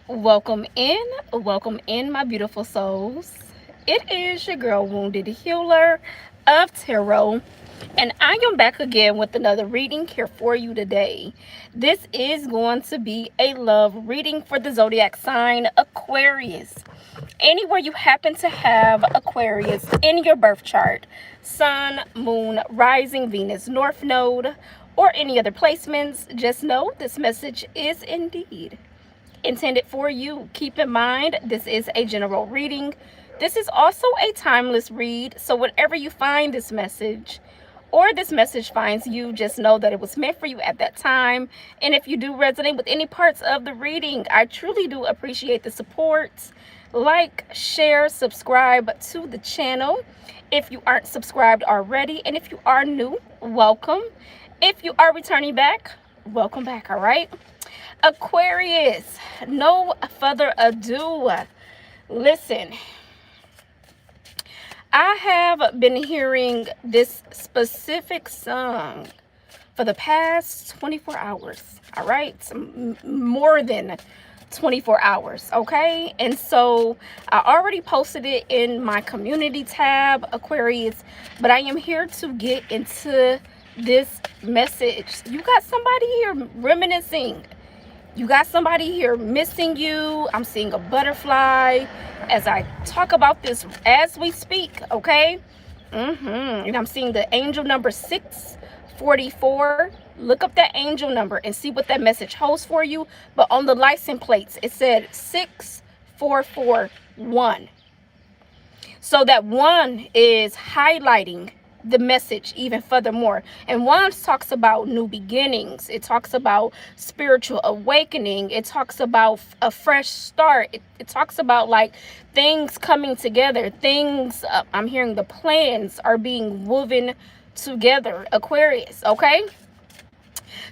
Welcome in, my beautiful souls. It is your girl, Wounded Healer of Tarot, and I am back again with another reading here for you today. This is going to be a love reading for the zodiac sign Aquarius. Anywhere you happen to have Aquarius in your birth chart, Sun, Moon, Rising, Venus, North Node, or any other placements, just know this message is indeed intended for you. Keep in mind, this is a general reading. This is also a timeless read. So whenever you find this message or this message finds you, just know that it was meant for you at that time. And if you do resonate with any parts of the reading, I truly do appreciate the support. Like, share, subscribe to the channel if you aren't subscribed already. And if you are new, welcome. If you are returning back, welcome back. All right, Aquarius, no further ado, listen, I have been hearing this specific song for the past 24 hours, all right? More than 24 hours, okay? And so I already posted it in my community tab, Aquarius, but I am here to get into this message. You got somebody here reminiscing. You got somebody here missing you. I'm seeing a butterfly as I talk about this as we speak, okay? And I'm seeing the angel number 644. Look up that angel number and see what that message holds for you. But on the license plates, it said 6441. So that one is highlighting the message even furthermore. And one talks about new beginnings. It talks about spiritual awakening. It talks about a fresh start. It talks about like things coming together. Things, I'm hearing the plans are being woven together, Aquarius, okay?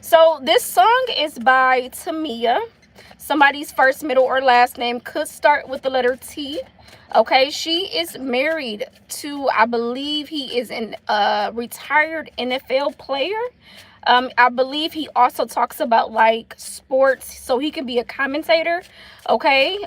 So this song is by Tamia. Somebody's first, middle, or last name could start with the letter T. Okay, she is married to, I believe he is a retired NFL player. I believe he also talks about like sports, so he can be a commentator. Okay,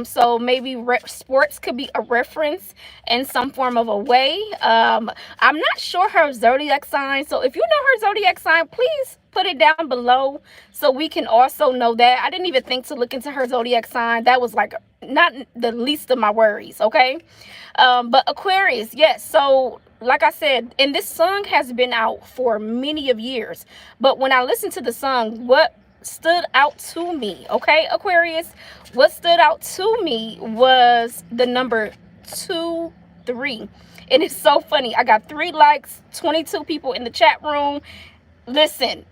so maybe sports could be a reference in some form of a way. I'm not sure her zodiac sign, so if you know her zodiac sign, please put it down below so we can also know that. I didn't even think to look into her zodiac sign. That was like not the least of my worries, okay? But Aquarius, yes, so like I said, and this song has been out for many of years, but when I listened to the song, what stood out to me, okay, Aquarius, what stood out to me was the number 23. And it's so funny, I got 3 likes, 22 people in the chat room. Listen,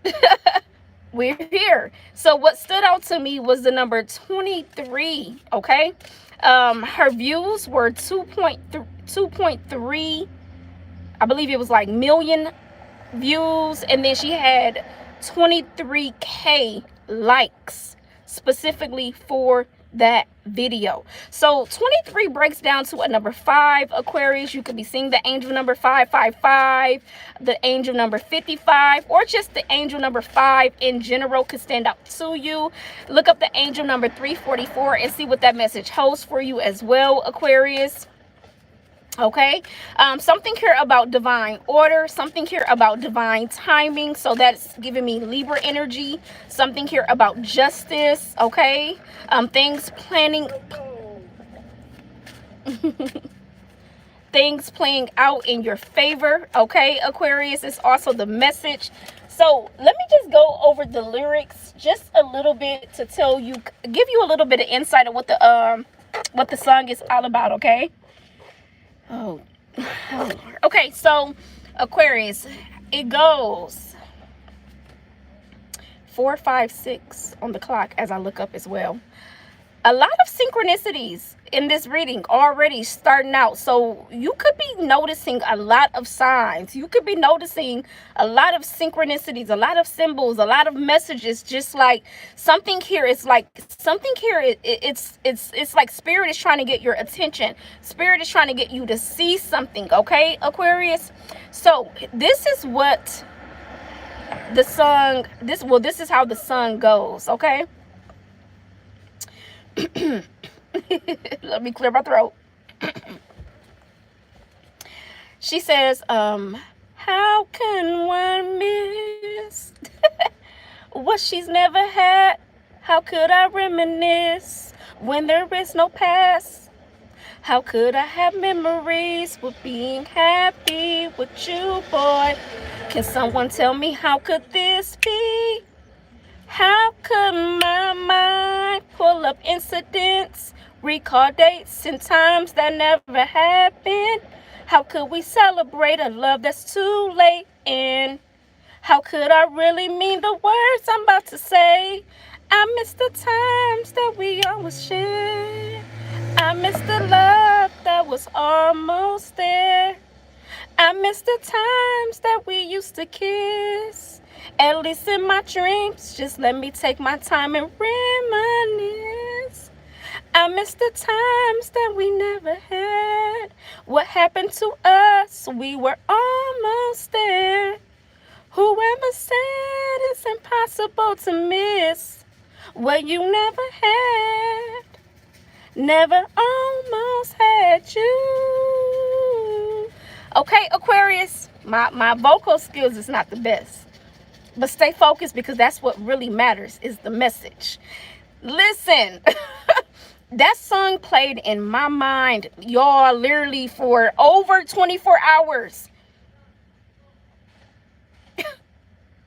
we're here. So what stood out to me was the number 23, okay? Her views were 2.3, I believe it was like million views, and then she had 23K likes specifically for that video. So 23 breaks down to a number 5, Aquarius. You could be seeing the angel number 555, the angel number 55, or just the angel number 5 in general could stand out to you. Look up the angel number 344 and see what that message holds for you as well, Aquarius. Okay, something here about divine order, something here about divine timing, so that's giving me Libra energy. Something here about justice, okay, things planning things playing out in your favor, okay, Aquarius. Is also the message. So let me just go over the lyrics just a little bit to tell you, give you a little bit of insight on what the song is all about, okay? Oh, Lord. Okay, so Aquarius, it goes 456 on the clock as I look up as well. A lot of synchronicities in this reading already starting out. So you could be noticing a lot of signs. You could be noticing a lot of synchronicities, a lot of symbols, a lot of messages. Just like something here is like something here. It's like spirit is trying to get your attention. Spirit is trying to get you to see something. Okay, Aquarius. So this is what the song. This is how the song goes. Okay. Let me clear my throat. She says, how can one miss what she's never had? How could I reminisce when there is no past? How could I have memories with being happy with you, boy? Can someone tell me how could this be? How could my mind pull up incidents, recall dates and times that never happened? How could we celebrate a love that's too late in? How could I really mean the words I'm about to say? I miss the times that we always shared. I miss the love that was almost there. I miss the times that we used to kiss. At least in my dreams, just let me take my time and reminisce. I miss the times that we never had. What happened to us? We were almost there. Whoever said it's impossible to miss what you never had, never almost had you. Okay, Aquarius, my vocal skills is not the best, but stay focused because that's what really matters, is the message. Listen, that song played in my mind, y'all, literally for over 24 hours.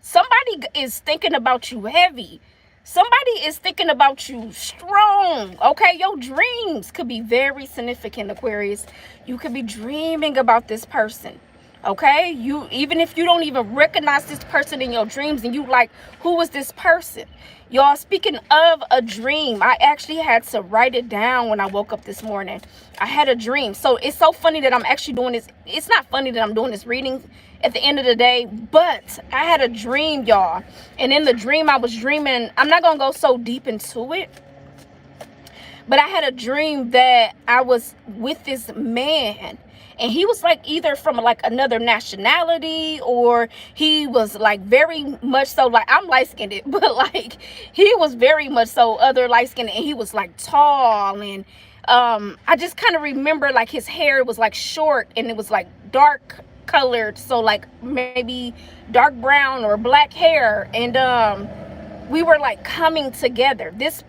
Somebody is thinking about you heavy. Somebody is thinking about you strong. Okay, your dreams could be very significant, Aquarius. You could be dreaming about this person. Okay, you, even if you don't even recognize this person in your dreams, and you like, who is this person? Y'all, speaking of a dream, I actually had to write it down when I woke up this morning. I had a dream. So it's so funny that I'm actually doing this. It's not funny that I'm doing this reading at the end of the day, but I had a dream, y'all. And in the dream, I was dreaming, I'm not gonna go so deep into it, but I had a dream that I was with this man, and he was like either from like another nationality, or he was like very much so, like, I'm light-skinned, but like he was very much so other light-skinned, and he was like tall, and I just kind of remember like his hair was like short, and it was like dark colored, so like maybe dark brown or black hair, and we were like coming together. This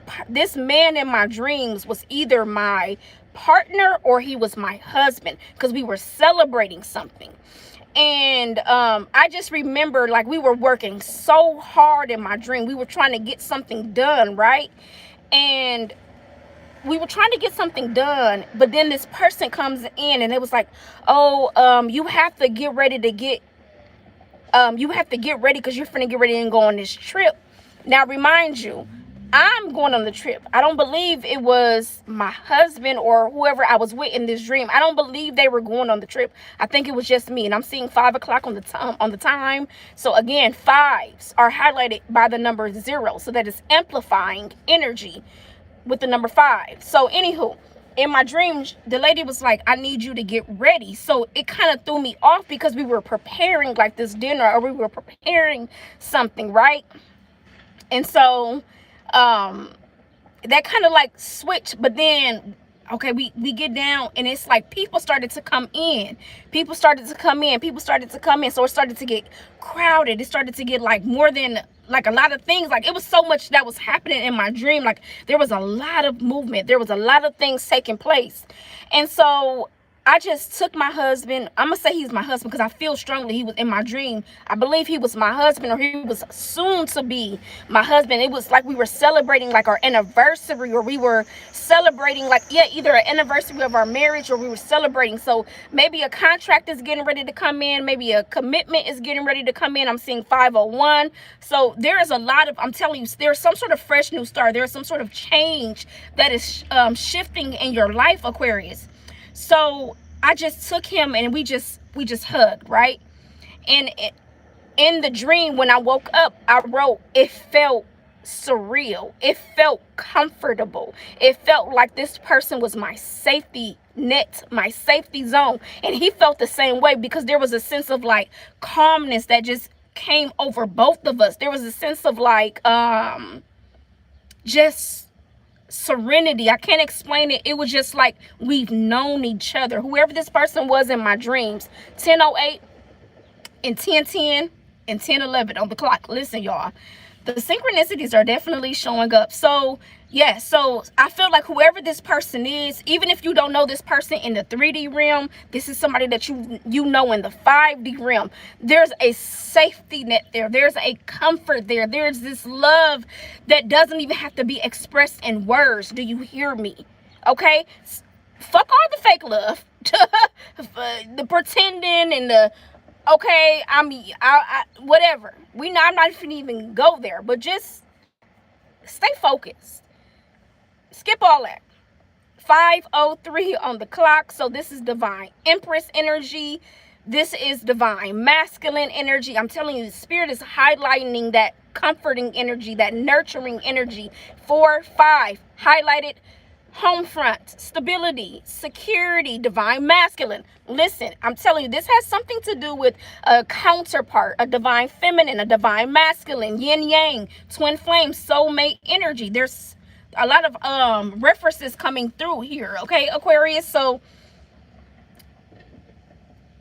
man in my dreams was either my partner or he was my husband, because we were celebrating something. And I just remember like we were working so hard in my dream. We were trying to get something done, right? And we were trying to get something done, but then this person comes in, and it was like, oh, you have to get ready to get you have to get ready because you're finna get ready and go on this trip. Now, remind you, I'm going on the trip. I don't believe it was my husband or whoever I was with in this dream. I don't believe they were going on the trip. I think it was just me, and I'm seeing 5 o'clock on the time. So again, 5s are highlighted by the number 0, so that is amplifying energy with the number 5. So anywho, in my dreams, the lady was like, I need you to get ready. So it kind of threw me off because we were preparing like this dinner, or we were preparing something, right? And so that kind of like switched. But then, okay, we get down, and it's like people started to come in. So it started to get crowded. It started to get like more than like a lot of things. Like, it was so much that was happening in my dream. Like, there was a lot of movement. There was a lot of things taking place. And so I just took my husband. I'm gonna say he's my husband because I feel strongly he was in my dream. I believe he was my husband, or he was soon to be my husband. It was like we were celebrating like our anniversary, or we were celebrating like, yeah, either an anniversary of our marriage, or we were celebrating. So maybe a contract is getting ready to come in, maybe a commitment is getting ready to come in. I'm seeing 501. So there is a lot of, I'm telling you, there's some sort of fresh new start. There's some sort of change that is shifting in your life, Aquarius. So I just took him, and we just hugged, right? And in the dream, when I woke up, I wrote, it felt surreal. It felt comfortable. It felt like this person was my safety net, my safety zone. And he felt the same way, because there was a sense of like calmness that just came over both of us. There was a sense of like just serenity. I can't explain it. It was just like we've known each other. Whoever this person was in my dreams, 10:08 and 10:10 and 10:11 on the clock. Listen, y'all, the synchronicities are definitely showing up. So yeah, so I feel like whoever this person is, even if you don't know this person in the 3D realm, this is somebody that you know in the 5D realm. There's a safety net there. There's a comfort there. There's this love that doesn't even have to be expressed in words. Do you hear me? Okay? Fuck all the fake love. The pretending and the okay, I whatever. I'm not even go there, but just stay focused. Skip all that. 5:03 on the clock. So this is divine Empress energy. This is divine masculine energy. I'm telling you, the spirit is highlighting that comforting energy, that nurturing energy. 4, 5, highlighted. Home front, stability, security, divine masculine. Listen, I'm telling you, this has something to do with a counterpart, a divine feminine, a divine masculine, yin yang, twin flame, soulmate energy. There's a lot of references coming through here, okay, Aquarius? So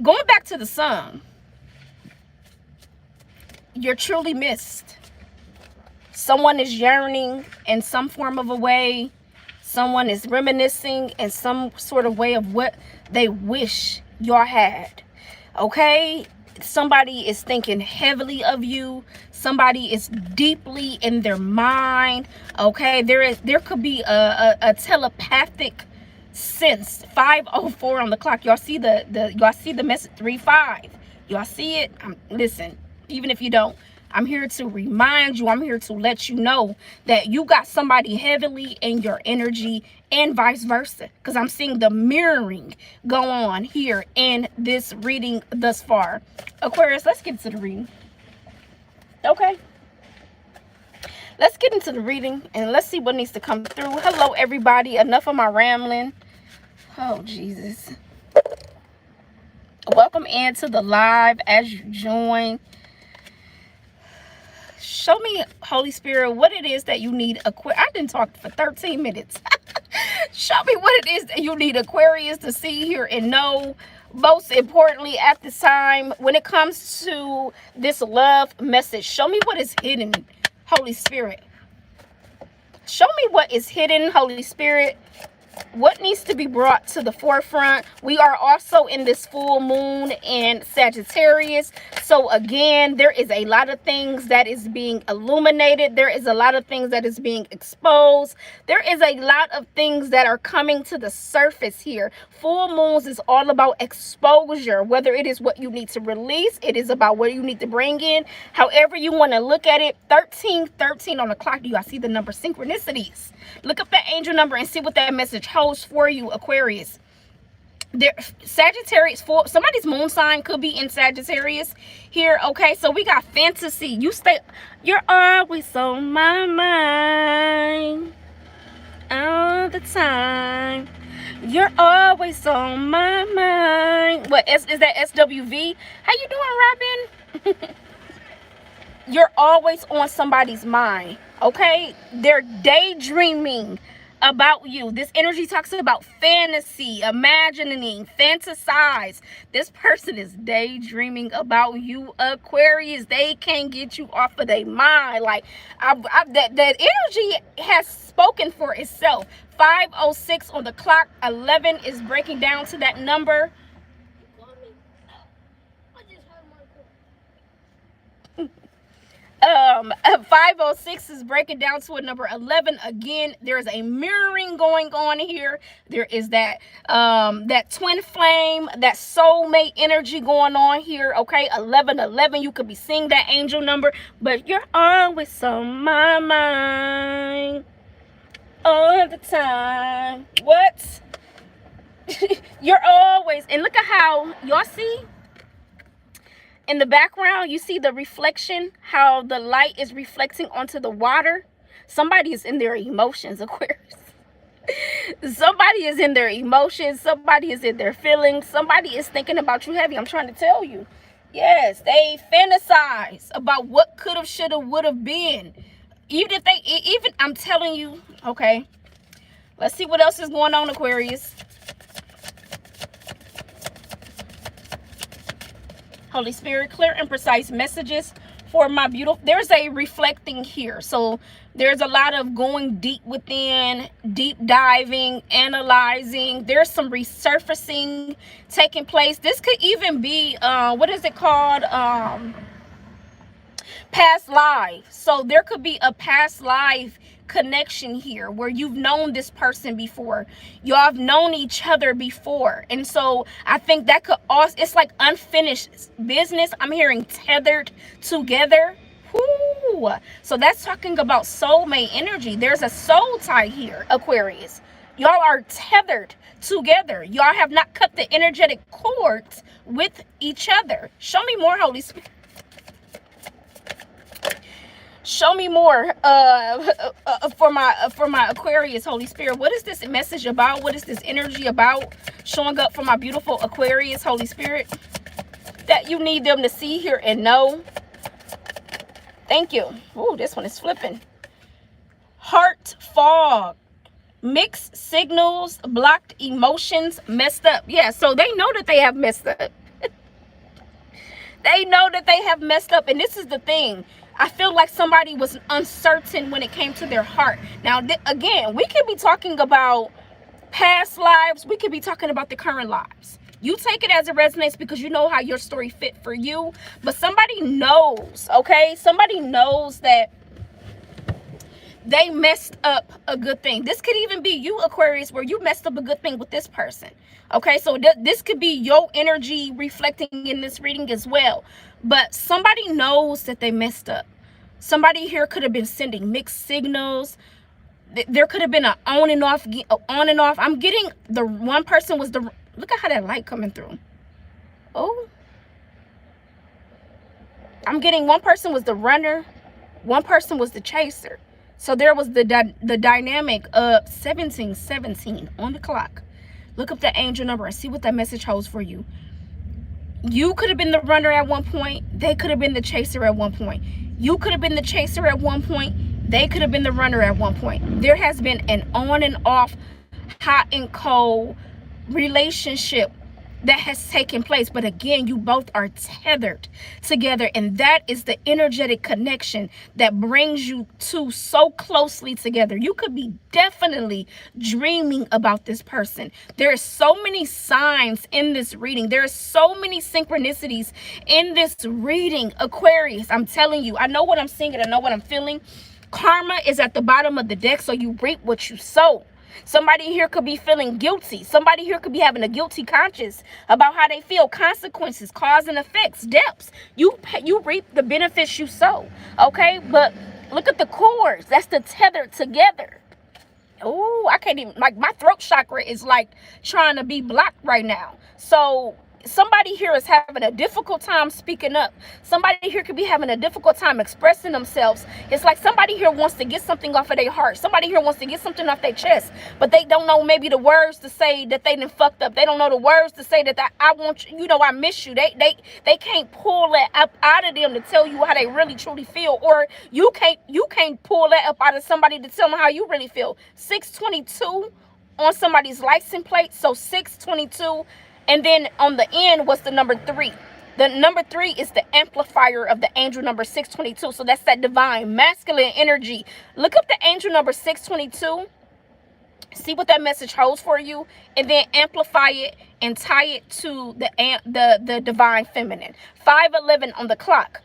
going back to the sun, you're truly missed. Someone is yearning in some form of a way. Someone is reminiscing in some sort of way of what they wish y'all had. Okay? Somebody is thinking heavily of you. Somebody is deeply in their mind. Okay? There could be a telepathic sense. 5:04 on the clock. Y'all see y'all see the message 3-5. Y'all see it? Listen, even if you don't, I'm here to remind you, I'm here to let you know that you got somebody heavily in your energy and vice versa. Because I'm seeing the mirroring go on here in this reading thus far. Aquarius, let's get to the reading. Okay. Let's get into the reading and let's see what needs to come through. Hello, everybody. Enough of my rambling. Oh, Jesus. Welcome into the live as you join. Show me, Holy Spirit, what it is that you need. I didn't talk for 13 minutes. Show me what it is that you need Aquarius to see, hear, and know. Most importantly, at this time, when it comes to this love message, show me what is hidden, Holy Spirit. Show me what is hidden, Holy Spirit. What needs to be brought to the forefront? We are also in this full moon in Sagittarius. So again, there is a lot of things that is being illuminated. There is a lot of things that is being exposed. There is a lot of things that are coming to the surface here. Full moons is all about exposure, whether it is what you need to release, it is about what you need to bring in. However you want to look at it. 13 on the clock. Do y'all see the number synchronicities? Look up that angel number and see what that message holds for you, Aquarius. There, Sagittarius, for somebody's moon sign could be in Sagittarius here. Okay, so we got fantasy. You're always on my mind all the time. You're always on my mind. What is that? SWV? How you doing, Robin? You're always on somebody's mind. Okay, they're daydreaming about you. This energy talks about fantasy, imagining, fantasize. This person is daydreaming about you, Aquarius. They can't get you off of their mind. Like that energy has spoken for itself. 5:06 on the clock. 11 is breaking down to that number. 5:06 is breaking down to a number 11. Again, there's a mirroring going on here. There is that that twin flame, that soulmate energy going on here. Okay, 11. You could be seeing that angel number, but you're always on my mind all the time. What? You're always, and look at how y'all see. In the background, you see the reflection, how the light is reflecting onto the water. Somebody is in their emotions, Aquarius. Somebody is in their emotions. Somebody is in their feelings. Somebody is thinking about you heavy. I'm trying to tell you. Yes, they fantasize about what could have, should have, would have been. Even I'm telling you, okay, Let's see what else is going on, Aquarius. Holy Spirit, clear and precise messages for my beautiful. There's a reflecting here. So there's a lot of going deep within, deep diving, analyzing. There's some resurfacing taking place. This could even be, what is it called? Past life. So there could be a past life connection here where you've known this person before. Y'all have known each other before. And so I think that could also, it's like unfinished business. I'm hearing tethered together. Woo. So that's talking about soulmate energy. There's a soul tie here, Aquarius. Y'all are tethered together. Y'all have not cut the energetic cords with each other. Show me more, Holy Spirit. Show me more for my Aquarius, Holy Spirit. What is this message about? What is this energy about showing up for my beautiful Aquarius, Holy Spirit, that you need them to see, hear, and know? Thank you. Oh, this one is flipping. Heart fog. Mixed signals, blocked emotions, messed up. Yeah, so they know that they have messed up. They know that they have messed up. And this is the thing. I feel like somebody was uncertain when it came to their heart. Now, again, we could be talking about past lives. We could be talking about the current lives. You take it as it resonates because you know how your story fit for you. But somebody knows, okay? Somebody knows that they messed up a good thing. This could even be you, Aquarius, where you messed up a good thing with this person. Okay, so this could be your energy reflecting in this reading as well. But somebody knows that they messed up. Somebody here could have been sending mixed signals. There could have been an on and off, on and off. I'm getting the one person was the, look at how that light coming through. Oh. I'm getting one person was the runner. One person was the chaser. So there was the dynamic of 1717 on the clock. Look up the angel number and see what that message holds for you. You could have been the runner at one point. They could have been the chaser at one point. You could have been the chaser at one point. They could have been the runner at one point. There has been an on and off, hot and cold relationship that has taken place. But again, you both are tethered together, and that is the energetic connection that brings you two so closely together. You could be definitely dreaming about this person. There are so many signs in this reading. There are so many synchronicities in this reading, Aquarius. I'm telling you, I know what I'm seeing and I know what I'm feeling. Karma is at the bottom of the deck, so you reap what you sow. Somebody here could be feeling guilty. Somebody here could be having a guilty conscience about how they feel. Consequences, cause and effects, depths. You reap the benefits you sow. Okay, but look at the cords. That's the tethered together. Oh, I can't even, like, my throat chakra is like trying to be blocked right now. So somebody here is having a difficult time speaking up. Somebody here could be having a difficult time expressing themselves. It's like somebody here wants to get something off of their heart. Somebody here wants to get something off their chest, but they don't know maybe the words to say that they done fucked up. They don't know the words to say that I want you, you know, I miss you. They can't pull that up out of them to tell you how they really truly feel, or you can't pull that up out of somebody to tell them how you really feel. 622 on somebody's license plate. So 622. And then on the end was the number 3. The number 3 is the amplifier of the angel number 622. So that's that divine masculine energy. Look up the angel number 622. See what that message holds for you, and then amplify it and tie it to the divine feminine. 511 on the clock.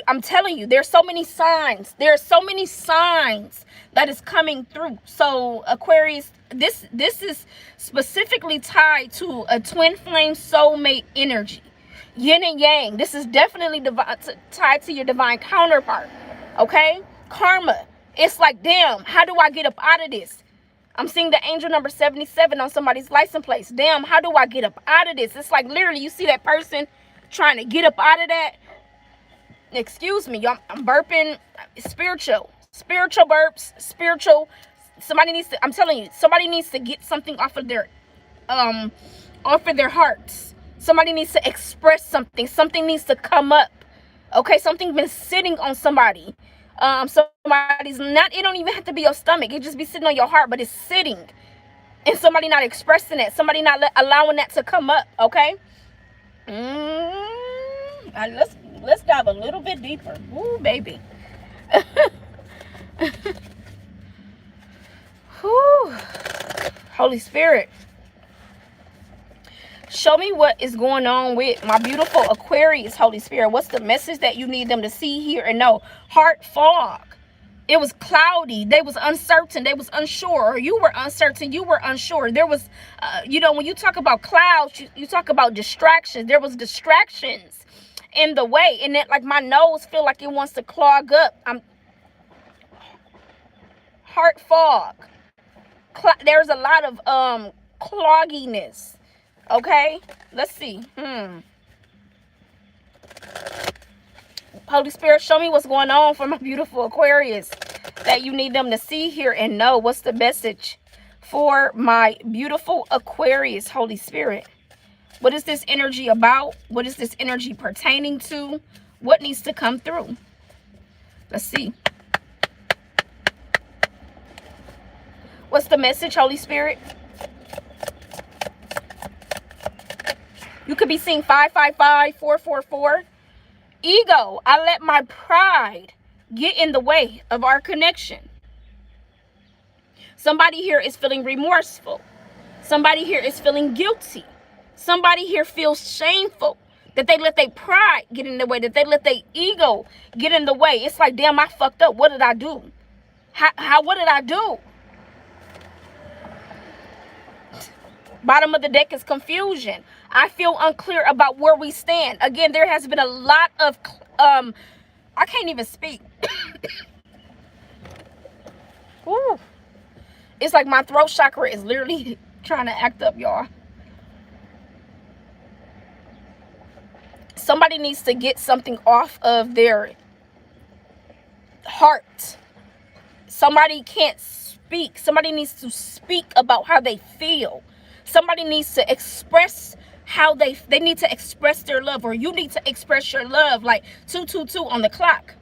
I'm telling you, there's so many signs. There are so many signs that is coming through. So Aquarius, this is specifically tied to a twin flame soulmate energy, yin and yang. This is definitely tied to your divine counterpart. Okay, karma. It's like, damn, how do I get up out of this? I'm seeing the angel number 77 on somebody's license plate. Damn, how do I get up out of this? It's like literally you see that person trying to get up out of that. Excuse me, I'm burping. Spiritual burps, spiritual. Somebody needs to, I'm telling you, somebody needs to get something off of their hearts. Somebody needs to express something. Something needs to come up. Okay, something been sitting on somebody. Somebody's not, it don't even have to be your stomach. It just be sitting on your heart, but it's sitting. And somebody not expressing it. Somebody not allowing that to come up, okay? Let's dive a little bit deeper. Ooh, baby. Whew. Holy Spirit. Show me what is going on with my beautiful Aquarius, Holy Spirit. What's the message that you need them to see, hear, and know? Heart fog. It was cloudy. They was uncertain. They was unsure. You were uncertain. You were unsure. There was, when you talk about clouds, you talk about distractions. There was distractions in the way. And it, like, my nose feel like it wants to clog up. Heart fog. There's a lot of clogginess. Okay, let's see. Holy Spirit, show me what's going on for my beautiful Aquarius that you need them to see, hear, and know. What's the message for my beautiful Aquarius, Holy Spirit? What is this energy about? What is this energy pertaining to? What needs to come through? Let's see. What's the message, Holy Spirit? You could be seeing 555, 444. Ego, I let my pride get in the way of our connection. Somebody here is feeling remorseful. Somebody here is feeling guilty. Somebody here feels shameful that they let their pride get in the way, that they let their ego get in the way. It's like, damn, I fucked up. What did I do? What did I do? Bottom of the deck is confusion. I feel unclear about where we stand. Again, there has been a lot of, I can't even speak. Ooh. It's like my throat chakra is literally trying to act up, y'all. Somebody needs to get something off of their heart. Somebody can't speak. Somebody needs to speak about how they feel. Somebody needs to express how they need to express their love, or you need to express your love, like 222 on the clock.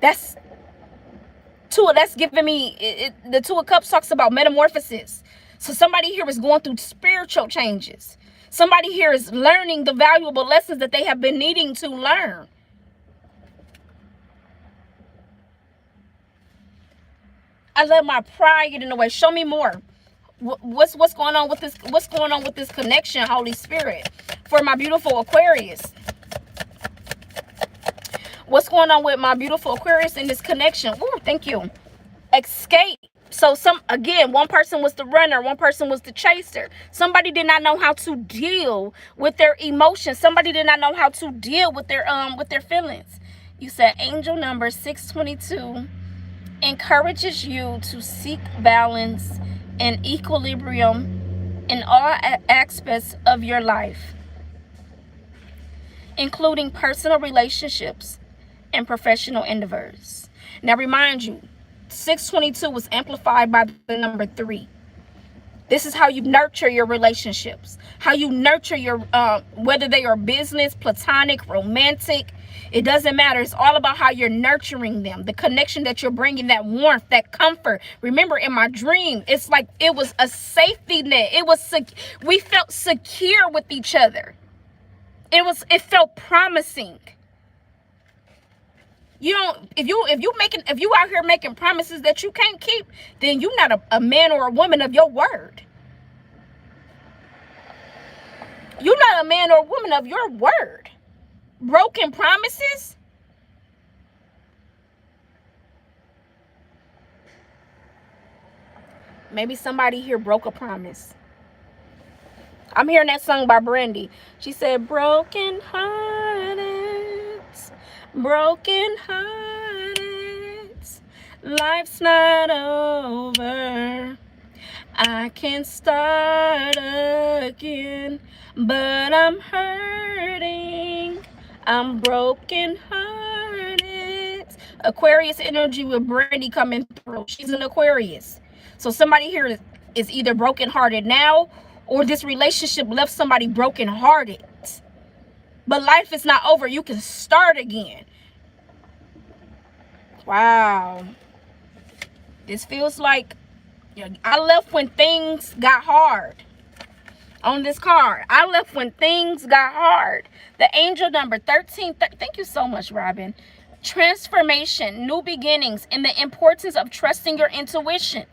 That's giving me the Two of Cups talks about metamorphosis. So somebody here is going through spiritual changes. Somebody here is learning the valuable lessons that they have been needing to learn. I let my pride get in the way. Show me more. What's going on with this? What's going on with this connection, Holy Spirit, for my beautiful Aquarius? What's going on with my beautiful Aquarius in this connection? Ooh, thank you. Escape. So one person was the runner, one person was the chaser. Somebody did not know how to deal with their emotions. Somebody did not know how to deal with their feelings. You said angel number 622 encourages you to seek balance and equilibrium in all aspects of your life, including personal relationships and professional endeavors. Now, remind you, 622 was amplified by the number 3. This is how you nurture your relationships, how you nurture your, whether they are business, platonic, romantic, it doesn't matter. It's all about how you're nurturing them, the connection that you're bringing, that warmth, that comfort. Remember, in my dream, it's like it was a safety net. We felt secure with each other. It felt promising. You don't, if you out here making promises that you can't keep, then you're not a man or a woman of your word. You're not a man or a woman of your word. Broken promises. Maybe somebody here broke a promise. I'm hearing that song by Brandy. She said, broken hearted, broken hearted, life's not over. I can start again, but I'm hurting. I'm broken hearted. Aquarius energy with Brandy coming through. She's an Aquarius. So somebody here is either broken hearted now, or this relationship left somebody broken hearted. But life is not over. You can start again. Wow. This feels like I left when things got hard. On this card, I left when things got hard. The angel number 13. Thank you so much, Robin. Transformation, new beginnings, and the importance of trusting your intuition.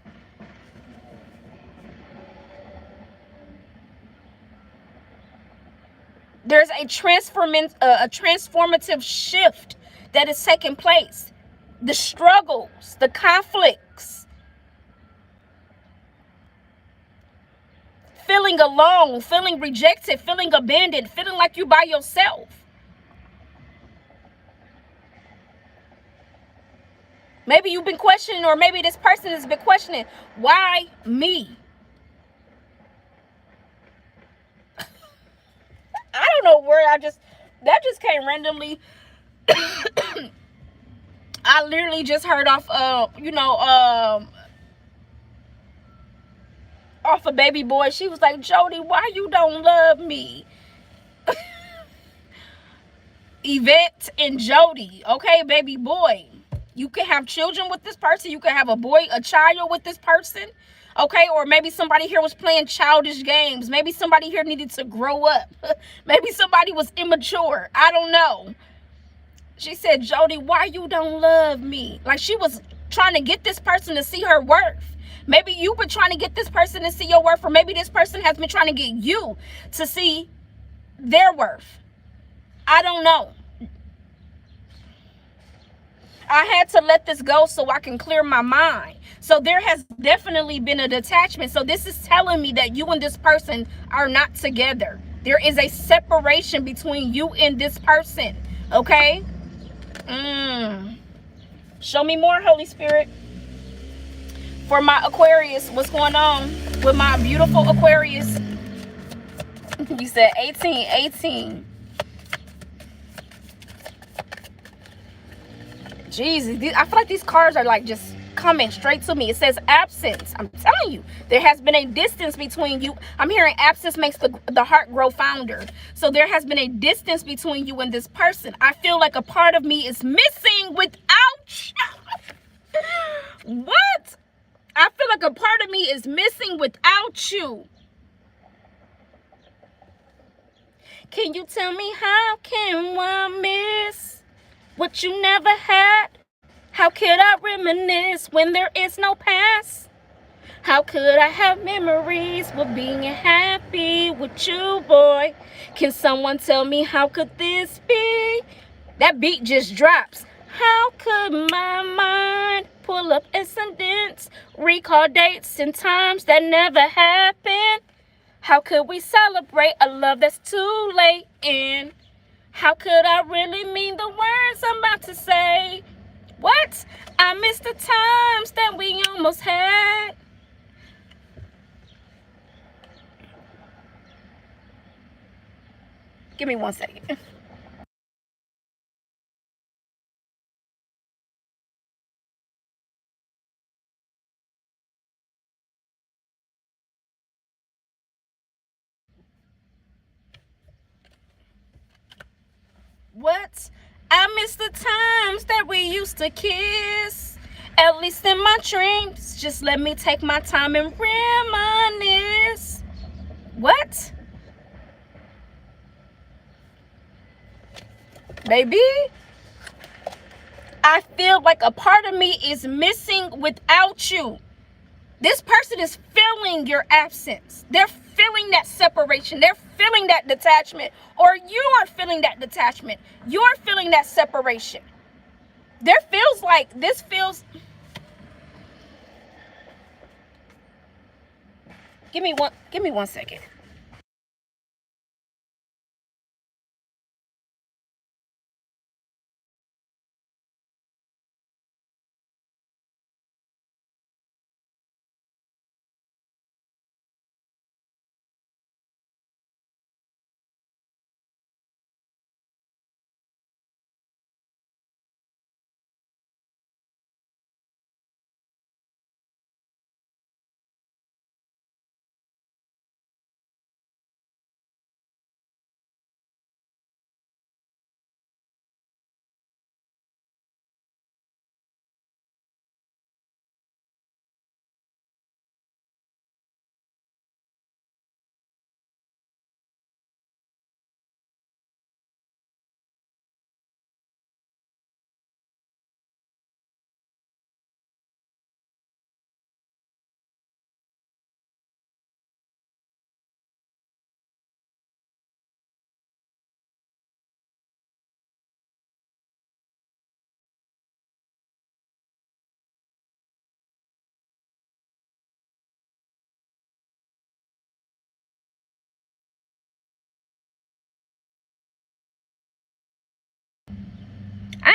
There's a transformative shift that is taking place. The struggles, the conflicts, feeling alone, feeling rejected, feeling abandoned, feeling like you by yourself. Maybe you've been questioning, or maybe this person has been questioning, why me? I don't know where that just came randomly. I literally just heard off off a baby boy. She was like, Jody, why you don't love me? Yvette and Jody. Okay, baby boy. You can have children with this person. You can have a child with this person. Okay, or maybe somebody here was playing childish games. Maybe somebody here needed to grow up. Maybe somebody was immature. I don't know. She said, Jody, why you don't love me? Like she was trying to get this person to see her worth. Maybe you've been trying to get this person to see your worth, or maybe this person has been trying to get you to see their worth. I don't know. I had to let this go so I can clear my mind. So there has definitely been a detachment. So this is telling me that you and this person are not together. There is a separation between you and this person. Okay? Show me more, Holy Spirit. For my Aquarius, what's going on with my beautiful Aquarius? You said 18. Jesus, I feel like these cards are like just coming straight to me. It says absence. I'm telling you, there has been a distance between you. I'm hearing absence makes the heart grow fonder. So there has been a distance between you and this person. I feel like a part of me is missing without you. What? I feel like a part of me is missing without you. Can you tell me how can one miss what you never had? How could I reminisce when there is no past? How could I have memories with being happy with you, boy? Can someone tell me how could this be? That beat just drops. How could my mind pull up incidents, recall dates and times that never happened? How could we celebrate a love that's too late in? How could I really mean the words I'm about to say? What? I miss the times that we almost had. Give me 1 second. What? I miss the times that we used to kiss. At least in my dreams. Just let me take my time and reminisce. What? Baby, I feel like a part of me is missing without you. This person is feeling your absence. They're feeling that separation. They're feeling that detachment. Or you are feeling that detachment. You're feeling that separation. There feels like this feels... Give me 1 second.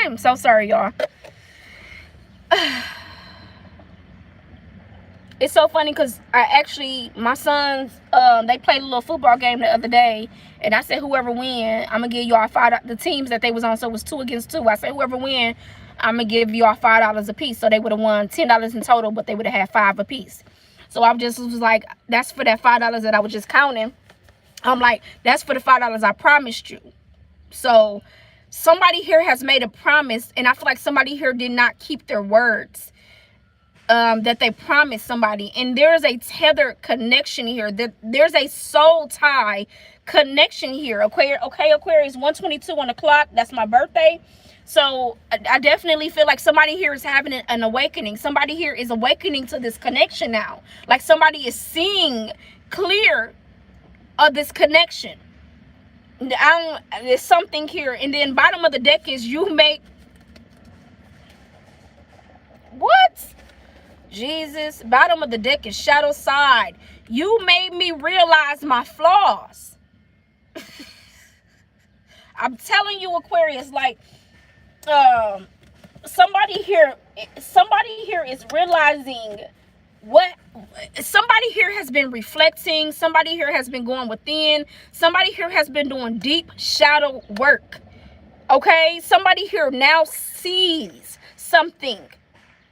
am so sorry, y'all. It's so funny because my sons, they played a little football game the other day, and I said whoever win, I'm gonna give y'all $5. The teams that they was on, so it was 2 against 2. I said whoever win, I'm gonna give y'all $5 a piece. So they would have won $10 in total, but they would have had 5 a piece. So I just was like, that's for that $5 that I was just counting. I'm like, that's for the $5 I promised you. So somebody here has made a promise, and I feel like somebody here did not keep their words that they promised somebody. And there's a tethered connection here. There's a soul tie connection here. Okay, Aquarius, 1:22 on the clock. That's my birthday. So I definitely feel like somebody here is having an awakening. Somebody here is awakening to this connection now. Like somebody is seeing clear of this connection. There's something here. And then bottom of the deck is you make... What? Jesus. Bottom of the deck is shadow side. You made me realize my flaws. I'm telling you, Aquarius, like, somebody here is realizing what somebody here has been reflecting. Somebody here has been going within. Somebody here has been doing deep shadow work. Okay, somebody here now sees something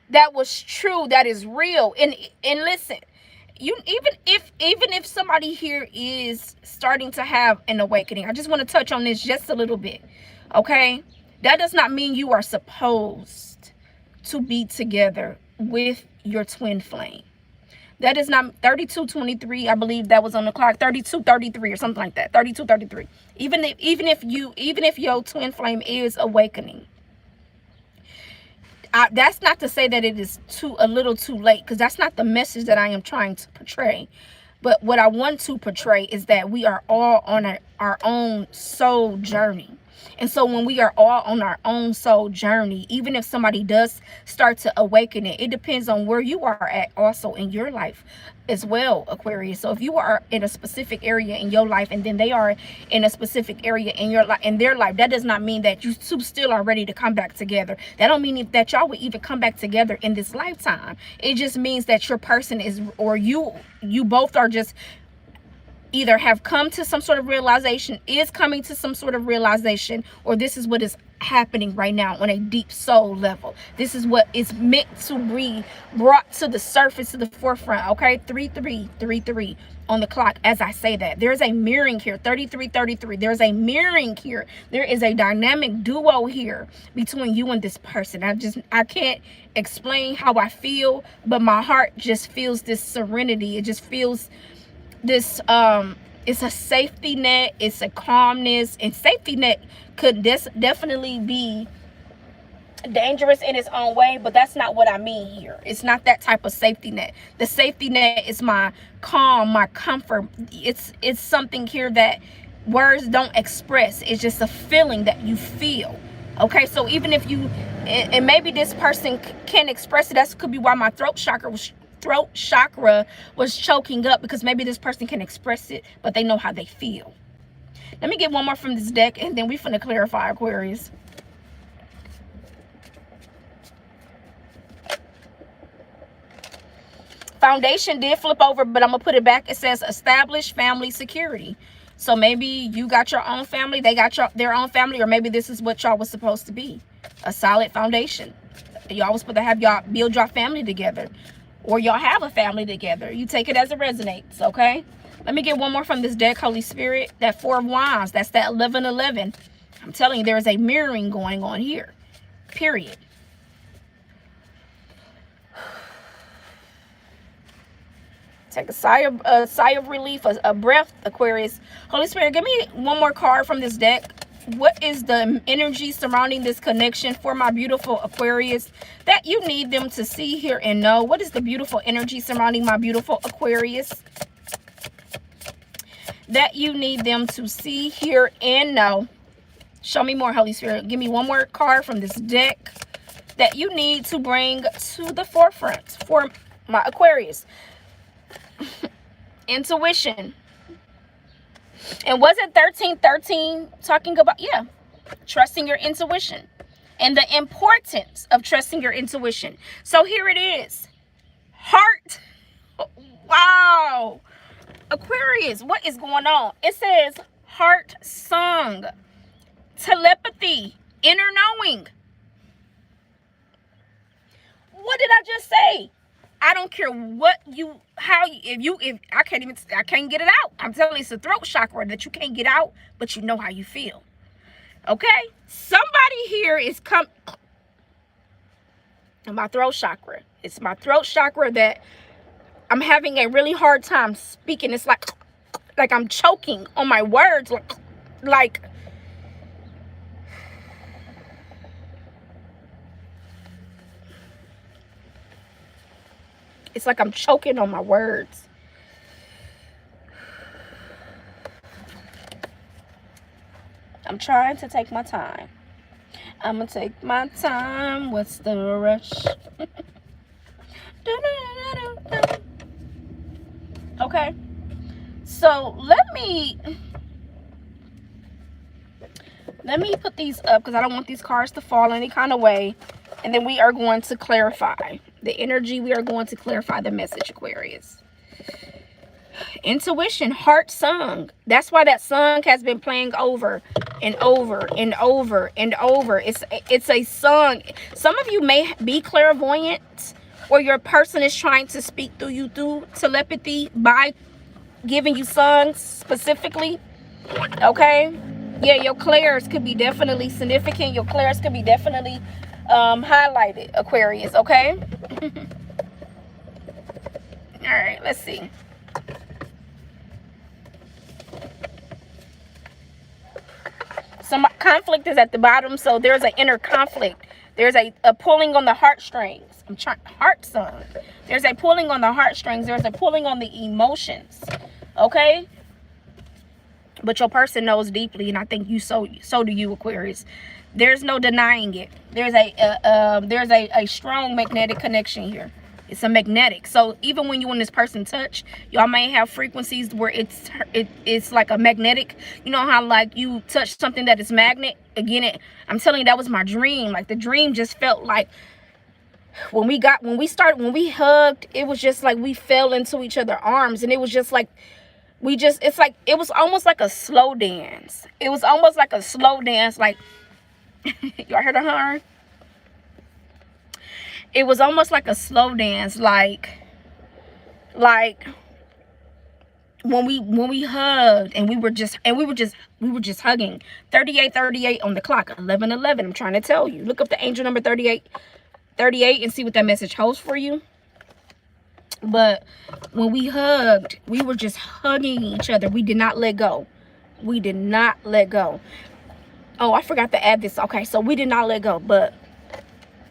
that was true, that is real. And listen, you even if somebody here is starting to have an awakening, I just want to touch on this just a little bit. Okay, that does not mean you are supposed to be together with your twin flame. That is not 32:23. I believe that was on the clock. 32:33 or something like that. 32:33. Even if your twin flame is awakening, that's not to say that it is a little too late, because that's not the message that I am trying to portray. But what I want to portray is that we are all on our own soul journey. And so when we are all on our own soul journey, even if somebody does start to awaken it depends on where you are at also in your life as well, Aquarius. So if you are in a specific area in your life, and then they are in a specific area in their life, that does not mean that you two still are ready to come back together. That don't mean that y'all would even come back together in this lifetime. It just means that your person is, or you both are just either have come to some sort of realization, is coming to some sort of realization, or this is what is happening right now on a deep soul level. This is what is meant to be brought to the surface, to the forefront. Okay, 3333 on the clock as I say that. There's a mirroring here. 3333. There's a mirroring here. There is a dynamic duo here between you and this person. I can't explain how I feel, but my heart just feels this serenity. It just feels this it's a safety net, it's a calmness. And safety net could definitely be dangerous in its own way, but that's not what I mean here. It's not that type of safety net. The safety net is my calm, my comfort. It's something here that words don't express. It's just a feeling that you feel. Okay, so even if you, and maybe this person can't express it, that could be why my throat chakra was choking up, because maybe this person can express it, but they know how they feel. Let me get one more from this deck, and then we're finna clarify, Aquarius. Foundation did flip over, but I'm gonna put it back. It says established family security. So maybe you got your own family, they got their own family, or maybe this is what y'all was supposed to be, a solid foundation. Y'all was supposed to have y'all build your family together, or y'all have a family together. You take it as it resonates. Okay, let me get one more from this deck, Holy Spirit. That 4 of Wands, that's that 1111. I'm telling you, there is a mirroring going on here, period. Take a sigh of relief, a breath, Aquarius. Holy Spirit, give me one more card from this deck. What is the energy surrounding this connection for my beautiful Aquarius that you need them to see, hear, and know? What is the beautiful energy surrounding my beautiful Aquarius that you need them to see, hear, and know? Show me more, Holy Spirit. Give me one more card from this deck that you need to bring to the forefront for my Aquarius. Intuition. And wasn't 1313 talking about, yeah, trusting your intuition and the importance of trusting your intuition. So here it is. Heart. Wow. Aquarius, what is going on? It says heart song, telepathy, inner knowing. What did I just say? I don't care what you, how you, if I can't get it out. I'm telling you, it's a throat chakra that you can't get out, but you know how you feel. Okay? Somebody here is my throat chakra. It's my throat chakra that I'm having a really hard time speaking. It's like I'm choking on my words. Like it's like I'm choking on my words. I'm trying to take my time. I'm gonna take my time. What's the rush? Okay. So let me put these up because I don't want these cards to fall any kind of way. And then we are going to clarify the energy. We are going to clarify the message, Aquarius. Intuition, heart song. That's why that song has been playing over and over and over and over. It's a song. Some of you may be clairvoyant, or your person is trying to speak through you through telepathy by giving you songs specifically. Okay? Yeah, your clairs could be definitely significant. Your clairs could be definitely highlighted, Aquarius. Okay? All right, let's see. Some conflict is at the bottom, so there's an inner conflict. There's a pulling on the heartstrings. Heart song. There's a pulling on the heartstrings. There's a pulling on the emotions. Okay? But your person knows deeply, and I think so do you, Aquarius. There's no denying it. There's a strong magnetic connection here. It's a magnetic. So even when you and this person touch, y'all may have frequencies where it's like a magnetic. You know how like you touch something that is magnet. Again, I'm telling you, that was my dream. Like the dream just felt like when we hugged, it was just like we fell into each other's arms, and it was just like it was almost like a slow dance. It was almost like a slow dance. Like y'all heard the horn? It was almost like a slow dance, like when we hugged, and we were just hugging. 38 on the clock. 11. I'm trying to tell you. Look up the angel number 38 and see what that message holds for you. But when we hugged, we were just hugging each other. We did not let go. We did not let go. Oh, I forgot to add this. Okay, so we did not let go, but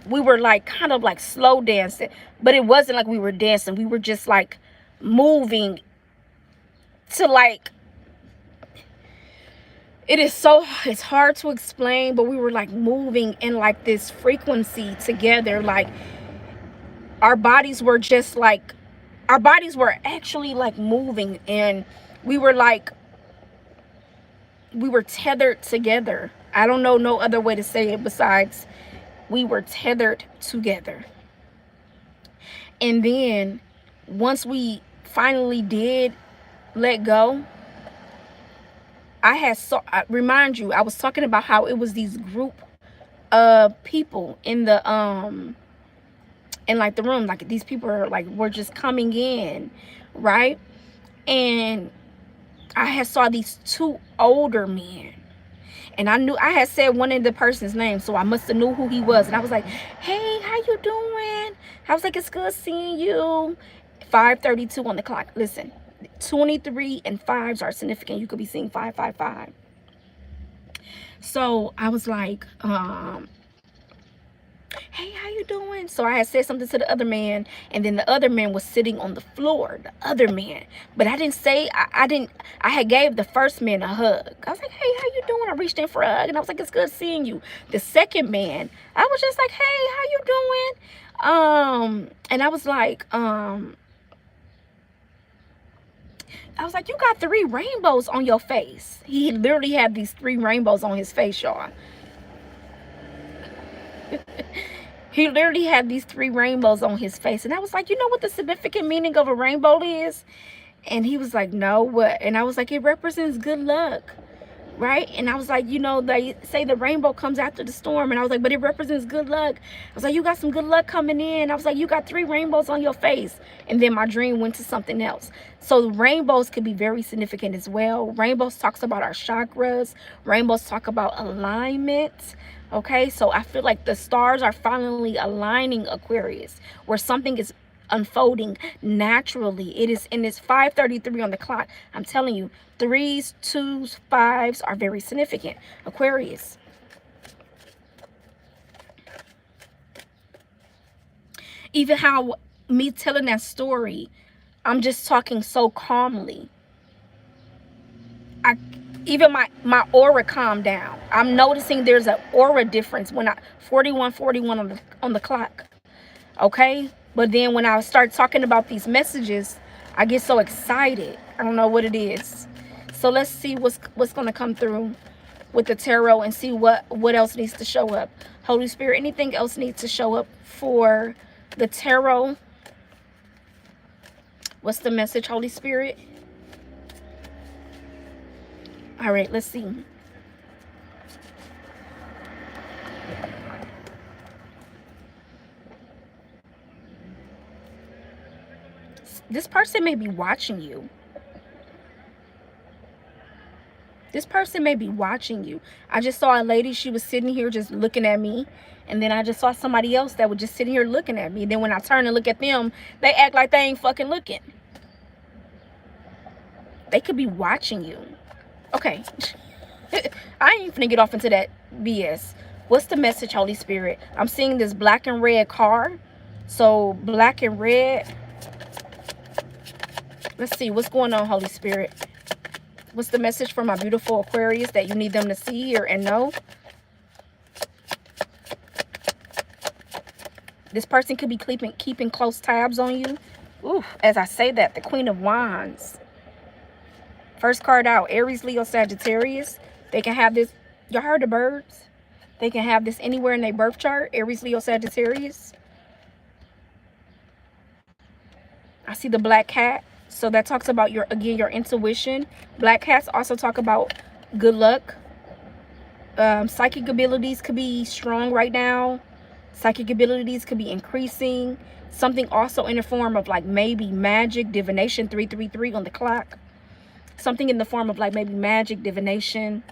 we were like kind of like slow dancing, but it wasn't like we were dancing. We were just like moving to like, it's hard to explain, but we were like moving in like this frequency together. Like our bodies were actually like moving, and we were tethered together. I don't know no other way to say it besides we were tethered together. And then once we finally did let go, I remind you, I was talking about how it was these group of people in the in like the room, like these people are like were just coming in, right? And I had saw these two older men, and I knew I had said one of the person's name, so I must have knew who he was. And I was like, hey, how you doing? I was like, it's good seeing you. 5:32 on the clock. Listen, 23 and 5s are significant. You could be seeing 555. So I was like, hey, how you doing? So I had said something to the other man, and then the other man was sitting on the floor, the other man. But I didn't say, I had gave the first man a hug. I was like, hey, how you doing? I reached in for a hug, and I was like, it's good seeing you. The second man, I was just like, hey, how you doing? And I was like, you got 3 rainbows on your face. He literally had these 3 rainbows on his face, y'all. He literally had these 3 rainbows on his face. And I was like, you know what the significant meaning of a rainbow is? And he was like, no, what? And I was like, it represents good luck. Right? And I was like, you know, they say the rainbow comes after the storm. And I was like, but it represents good luck. I was like, you got some good luck coming in. I was like, you got 3 rainbows on your face. And then my dream went to something else. So rainbows could be very significant as well. Rainbows talks about our chakras. Rainbows talk about alignment. Okay, so I feel like the stars are finally aligning, Aquarius, where something is unfolding naturally. It is, and it's 5:33 on the clock. I'm telling you, 3s, 2s, 5s are very significant, Aquarius. Even how me telling that story, I'm just talking so calmly. Even my aura calmed down. I'm noticing there's an aura difference when I 41 on the clock. Okay? But then when I start talking about these messages, I get so excited. I don't know what it is. So let's see what's going to come through with the tarot and see what else needs to show up. Holy Spirit, anything else needs to show up for the tarot? What's the message, Holy Spirit? All right, let's see. This person may be watching you. This person may be watching you. I just saw a lady, she was sitting here just looking at me. And then I just saw somebody else that was just sitting here looking at me. Then when I turn and look at them, they act like they ain't fucking looking. They could be watching you. Okay. I ain't finna get off into that BS. What's the message, Holy Spirit? I'm seeing this black and red car. So black and red. Let's see what's going on, Holy Spirit. What's the message for my beautiful Aquarius that you need them to see, hear, and know? This person could be keeping close tabs on you. Ooh, as I say that, the Queen of Wands. First card out, Aries, Leo, Sagittarius. They can have this. Y'all heard the birds? They can have this anywhere in their birth chart. Aries, Leo, Sagittarius. I see the black cat. So that talks about your intuition. Black cats also talk about good luck. Psychic abilities could be strong right now. Psychic abilities could be increasing. Something also in the form of like maybe magic, divination, 333 on the clock. Something in the form of like maybe magic, divination.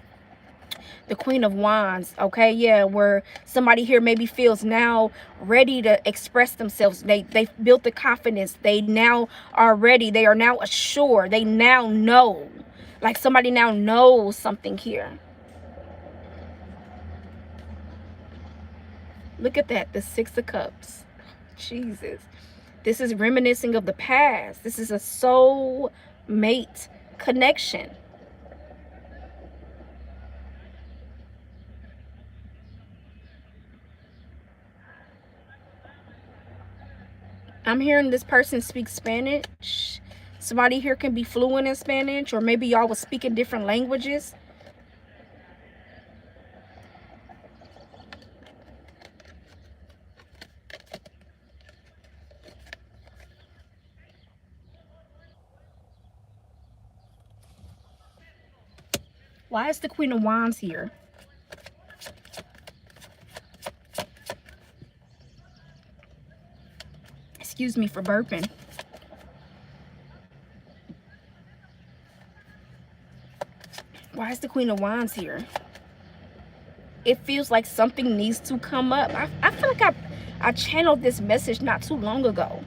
The Queen of Wands, okay, yeah, where somebody here maybe feels now ready to express themselves. They built the confidence. They now are ready. They are now assured. They now know. Like somebody now knows something here. Look at that, the 6 of Cups. Jesus. This is reminiscing of the past. This is a soul mate connection. I'm hearing this person speak Spanish. Somebody here can be fluent in Spanish, or maybe y'all was speaking different languages. Why is the Queen of Wands here? Excuse me for burping. Why is the Queen of Wands here? It feels like something needs to come up. I feel like I channeled this message not too long ago.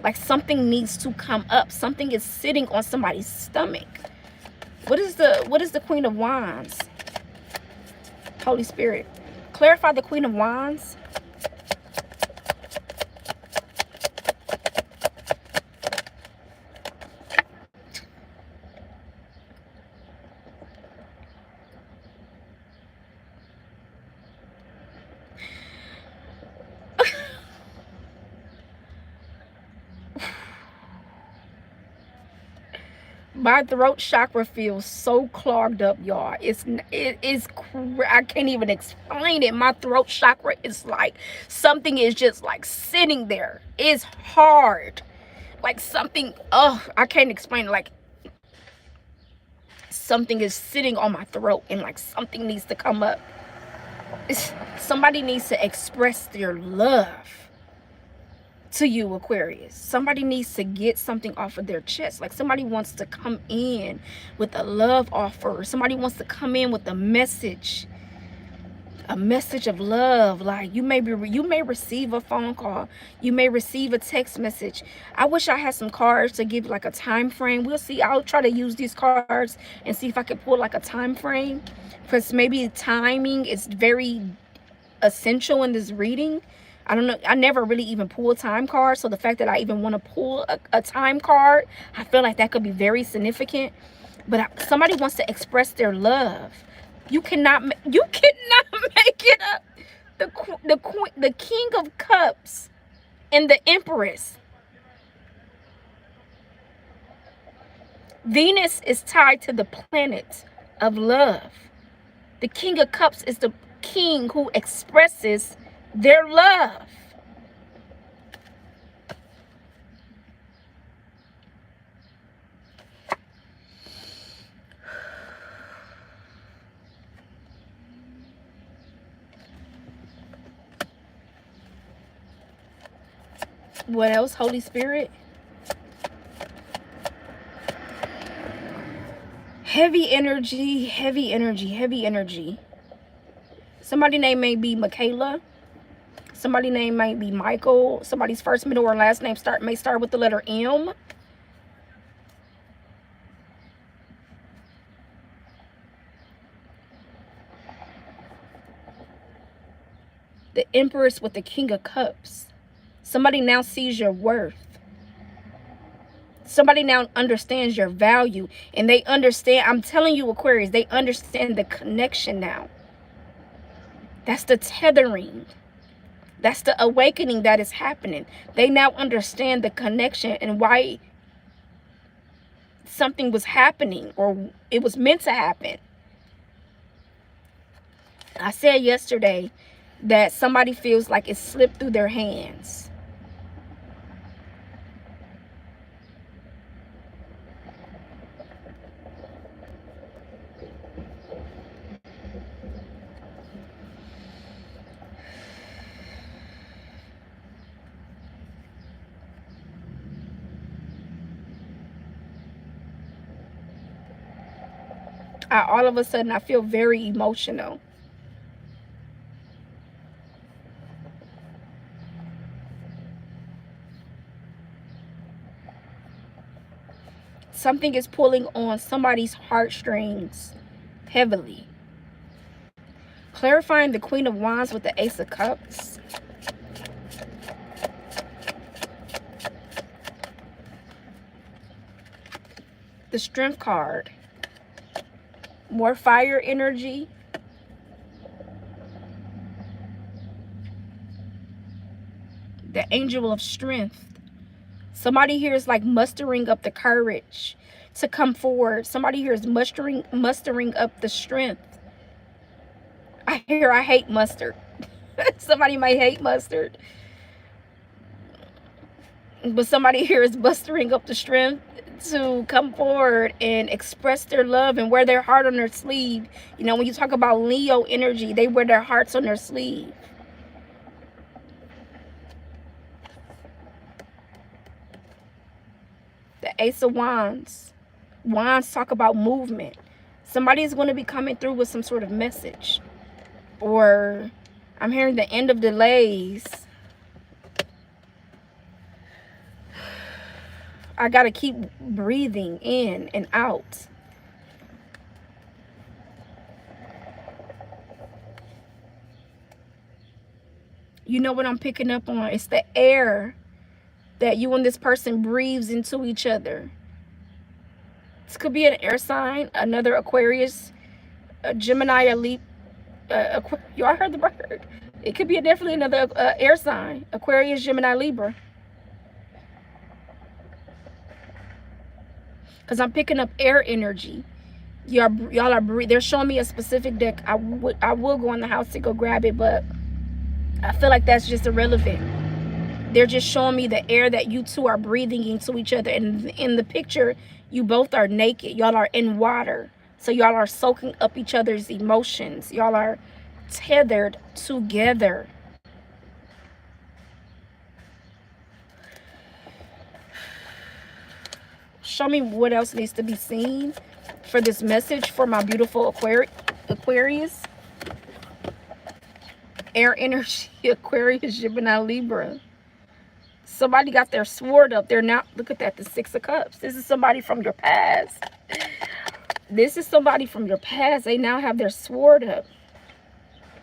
Like something needs to come up. Something is sitting on somebody's stomach. What is the Queen of Wands? Holy Spirit, clarify the Queen of Wands. My throat chakra feels so clogged up, y'all. I can't even explain it. My throat chakra is like something is just like sitting there. It's hard. Like something, I can't explain it. Like something is sitting on my throat and like something needs to come up. Somebody needs to express their love to you, Aquarius. Somebody needs to get something off of their chest. Like somebody wants to come in with a love offer. Somebody wants to come in with a message of love. Like you may receive a phone call, you may receive a text message. I wish I had some cards to give like a time frame. We'll see. I'll try to use these cards and see if I can pull like a time frame, because maybe timing is very essential in this reading. I don't know. I never really even pull time cards, so the fact that I even want to pull a time card, I feel like that could be very significant. But somebody wants to express their love. You cannot make it up. The King of Cups and the Empress. Venus is tied to the planet of love. The King of Cups is the king who expresses their love. What else, Holy Spirit? Heavy energy, heavy energy, heavy energy. Somebody's name may be Michaela. Somebody's name might be Michael. Somebody's first, middle, or last name may start with the letter M. The Empress with the King of Cups. Somebody now sees your worth. Somebody now understands your value. And they understand, I'm telling you, Aquarius, they understand the connection now. That's the tethering. That's the awakening that is happening. They now understand the connection and why something was happening, or it was meant to happen. I said yesterday that somebody feels like it slipped through their hands. All of a sudden, I feel very emotional. Something is pulling on somebody's heartstrings heavily. Clarifying the Queen of Wands with the Ace of Cups. The Strength card. More fire energy. The Angel of Strength. Somebody here is like mustering up the courage to come forward. Somebody here is mustering up the strength. I hate mustard. Somebody might hate mustard. But somebody here is mustering up the strength to come forward and express their love and wear their heart on their sleeve. You know, when you talk about Leo energy, they wear their hearts on their sleeve. The Ace of Wands. Wands talk about movement. Somebody is going to be coming through with some sort of message. Or I'm hearing the end of delays. I got to keep breathing in and out. You know what I'm picking up on? It's the air that you and this person breathes into each other. This could be an air sign, another Aquarius, a Gemini, a Leap. Y'all heard the bird. It could be definitely another air sign, Aquarius, Gemini, Libra. because I'm picking up air energy. Y'all are they're showing me a specific deck. I will go in the house to go grab it, but I feel like that's just irrelevant. They're just showing me the air that you two are breathing into each other. And in the picture, you both are naked. Y'all are in water. So y'all are soaking up each other's emotions. Y'all are tethered together. Show me what else needs to be seen for this message for my beautiful Aquarius. Air energy, Aquarius, Gemini, Libra. Somebody got their sword up. They're not, look at that, the Six of Cups. This is somebody from your past. This is somebody from your past. They now have their sword up.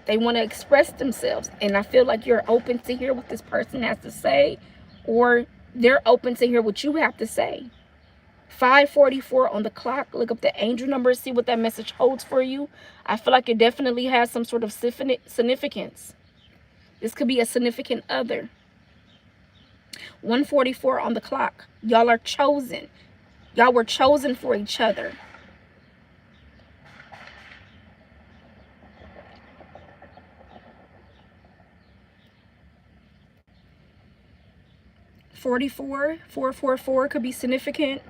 They want to express themselves. And I feel like you're open to hear what this person has to say. Or they're open to hear what you have to say. 5:44 on the clock. Look up the angel number. See what that message holds for you. I feel like it definitely has some sort of significance. This could be a significant other. 1:44 on the clock. Y'all are chosen. Y'all were chosen for each other. .44, 444 could be significant.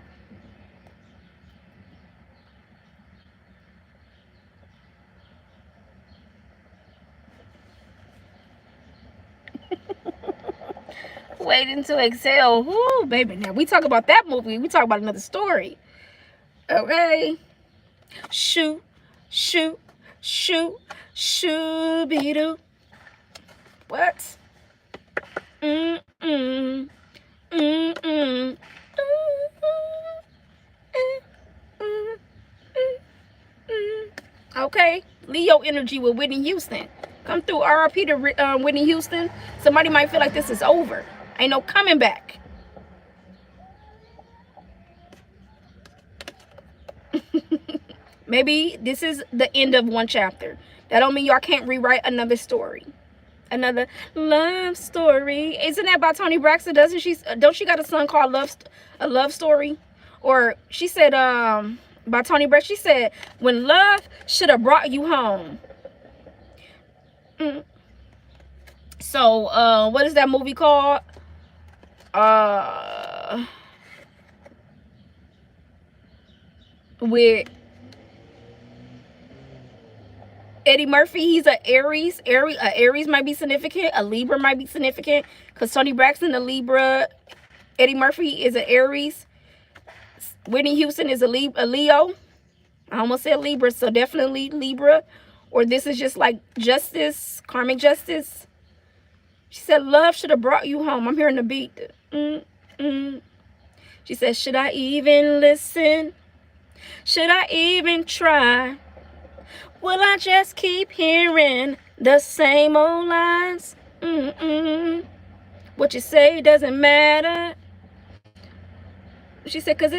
Waiting to exhale. Woo, baby. Now we talk about that movie. We talk about another story. Okay. Shoot, shoot, shoot, shoo-be-doo. What? Okay. Leo energy with Whitney Houston. Come through, RIP to Whitney Houston. Somebody might feel like this is over. Ain't no coming back. Maybe this is the end of one chapter. That don't mean y'all can't rewrite another story. Another love story. Isn't that by Toni Braxton? Don't she got a song called A Love Story? Or she said by Toni Braxton, she said, when love should have brought you home. So what is that movie called? With Eddie Murphy. He's an Aries. Aries might be significant. A Libra might be significant. Because Toni Braxton, a Libra. Eddie Murphy is an Aries. Whitney Houston is a Leo. I almost said Libra, so definitely Libra. Or this is just like justice, karmic justice. She said, love should have brought you home. I'm hearing the beat. She said, should I even listen? Should I even try? Will I just keep hearing the same old lies? What you say doesn't matter. She said, cause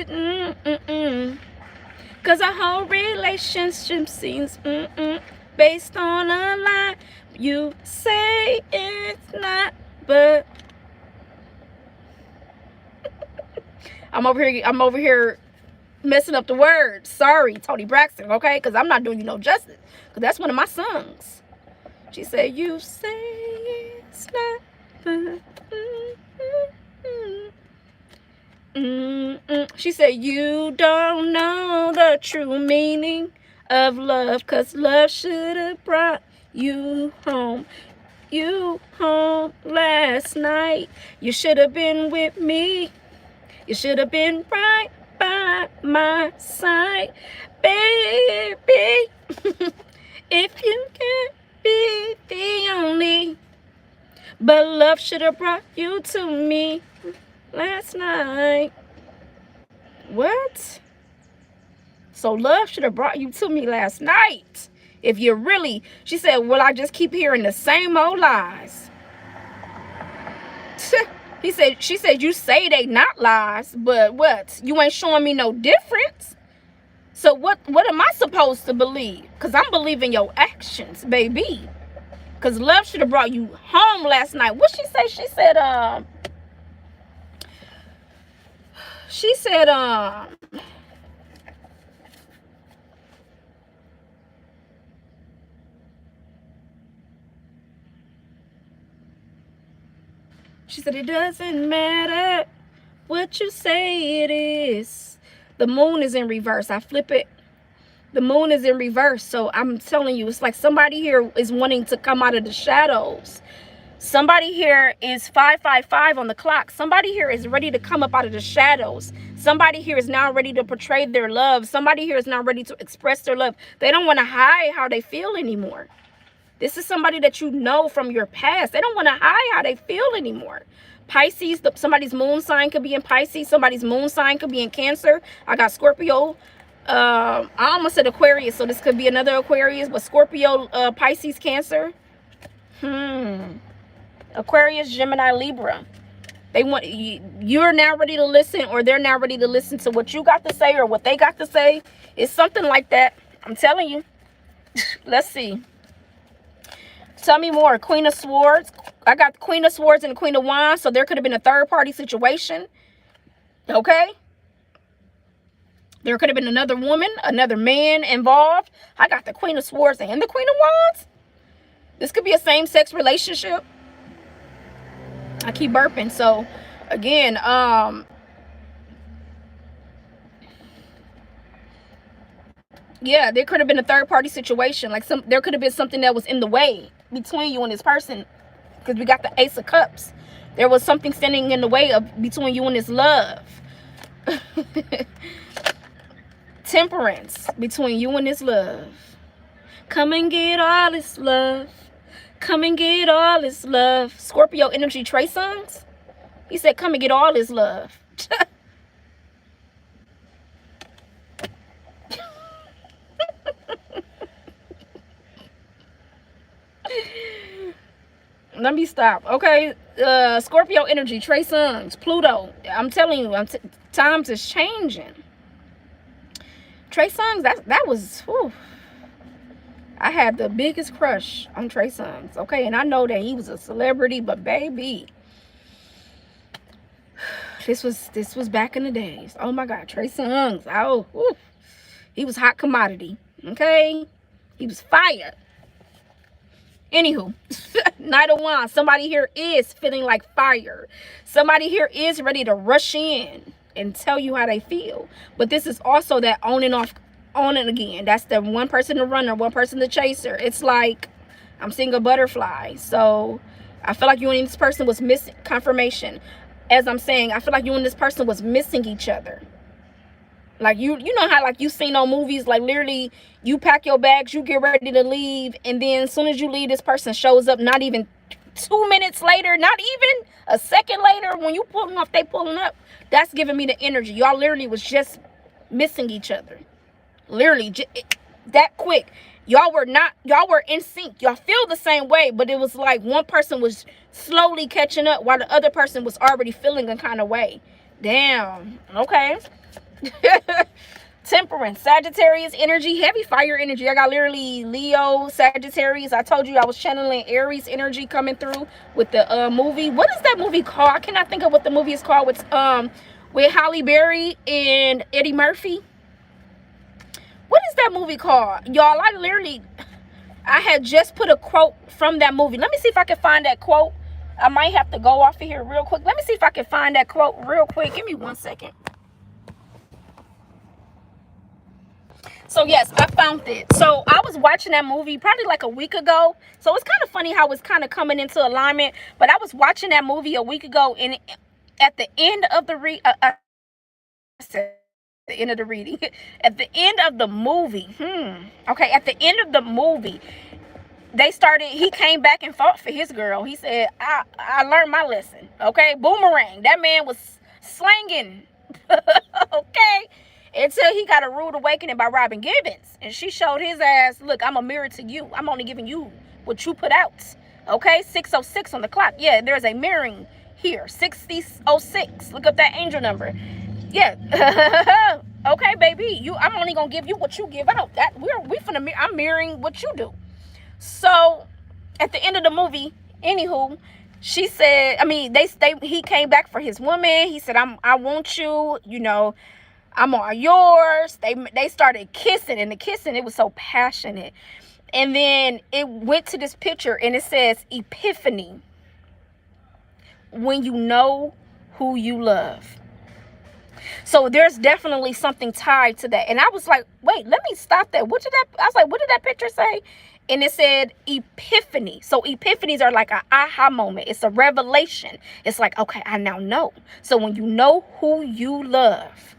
cause our whole relationship seems based on a lie. You say it's not, but I'm over here messing up the words. Sorry, Toni Braxton, okay? Because I'm not doing you no justice. Because that's one of my songs. She said, you say it's not, but she said, you don't know the true meaning of love, because love should have brought you home. You home last night. You should have been with me. You should have been right by my side, baby. If you can't be the only, but love should have brought you to me last night. What? So love should have brought you to me last night. If you really, she said, well, I just keep hearing the same old lies. She said, you say they not lies, but what? You ain't showing me no difference. So what am I supposed to believe? Because I'm believing your actions, baby. Because love should have brought you home last night. What she say? She said, said it doesn't matter what you say it is. The moon is in reverse. I flip it. The moon is in reverse. So I'm telling you, it's like somebody here is wanting to come out of the shadows. Somebody here is 555 on the clock. Somebody here is ready to come up out of the shadows. Somebody here is now ready to portray their love. Somebody here is now ready to express their love. They don't want to hide how they feel anymore. This is somebody that you know from your past. They don't want to hide how they feel anymore. Pisces, somebody's moon sign could be in Pisces. Somebody's moon sign could be in Cancer. I got Scorpio. I almost said Aquarius, so this could be another Aquarius. But Scorpio, Pisces, Cancer. Aquarius, Gemini, Libra. They want you're now ready to listen, or they're now ready to listen to what you got to say or what they got to say. It's something like that. I'm telling you. Let's see. Tell me more. Queen of Swords. I got the Queen of Swords and the Queen of Wands. So there could have been a third party situation. Okay. There could have been another woman, another man involved. I got the Queen of Swords and the Queen of Wands. This could be a same-sex relationship. I keep burping. So again, yeah, there could have been a third party situation. Like there could have been something that was in the way between you and this person, because we got the Ace of Cups. There was something standing in the way of between you and this love. Temperance, between you and this love. Come and get all this love. Come and get all this love. Scorpio energy, Trey Songz. He said, come and get all this love. Let me stop. Okay. Scorpio energy, Trey Songz, Pluto. I'm telling you, times is changing. Trey Songz, that was, whew. I had the biggest crush on Trey Songz, okay? And I know that he was a celebrity, but baby, this was back in the days. Oh my God, Trey Songz. Oh, whew. He was hot commodity, okay? He was fire. Anywho, Knight of Wands. Somebody here is feeling like fire. Somebody here is ready to rush in and tell you how they feel. But this is also that on and off, on and again. That's the one person to runner, one person to chaser. It's like I'm seeing a butterfly. So I feel like you and this person was missing confirmation. As I'm saying, I feel like you and this person was missing each other. Like you know how like you seen on movies, like literally you pack your bags, you get ready to leave, and then as soon as you leave, this person shows up not even 2 minutes later, not even a second later. When you pulling off, they pulling up. That's giving me the energy. Y'all literally was just missing each other. Literally that quick. Y'all were in sync. Y'all feel the same way, but it was like one person was slowly catching up while the other person was already feeling a kind of way. Damn. Okay. Temperance, Sagittarius energy, heavy fire energy. I got literally Leo, Sagittarius. I told you I was channeling Aries energy coming through with the movie. What is that movie called? I cannot think of what the movie is called. With Halle Berry and Eddie Murphy. What is that movie called? Y'all, I had just put a quote from that movie. Let me see if I can find that quote. I might have to go off of here real quick. Let me see if I can find that quote real quick. Give me 1 second. So yes, I found it. So I was watching that movie probably like a week ago. So it's kind of funny how it's kind of coming into alignment. But I was watching that movie a week ago, and at the end of the the end of the reading, at the end of the movie, okay, at the end of the movie, he came back and fought for his girl. He said, I learned my lesson. Okay, boomerang. That man was slanging. Okay. Until he got a rude awakening by Robin Gibbons. And she showed his ass, look, I'm a mirror to you. I'm only giving you what you put out. Okay, 606 on the clock. Yeah, there's a mirroring here. 6006. Look up that angel number. Yeah. Okay, baby. I'm only gonna give you what you give out. I'm mirroring what you do. So at the end of the movie, anywho, she said, he came back for his woman. He said, I want you, I'm all yours. They started kissing, and the kissing, it was so passionate. And then it went to this picture, and it says Epiphany. when you know who you love. So there's definitely something tied to that. And I was like, wait, let me stop that. I was like, what did that picture say? And it said epiphany. So epiphanies are like an aha moment. It's a revelation. It's like, okay, I now know. So when you know who you love,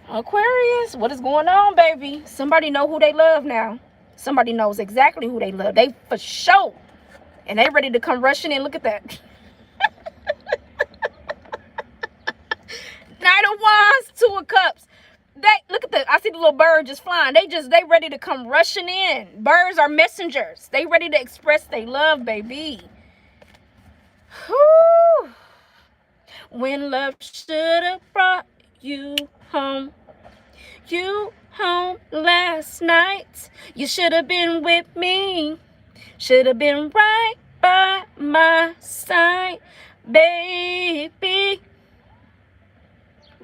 Aquarius, what is going on, baby? Somebody know who they love now. Somebody knows exactly who they love. They for sure. And they ready to come rushing in. Look at that. Knight of Wands, Two of Cups. Look at that. I see the little bird just flying. They ready to come rushing in. Birds are messengers. They ready to express they love, baby. Whew. When love should have brought you home. You home last night. You should have been with me. Should have been right by my side, baby.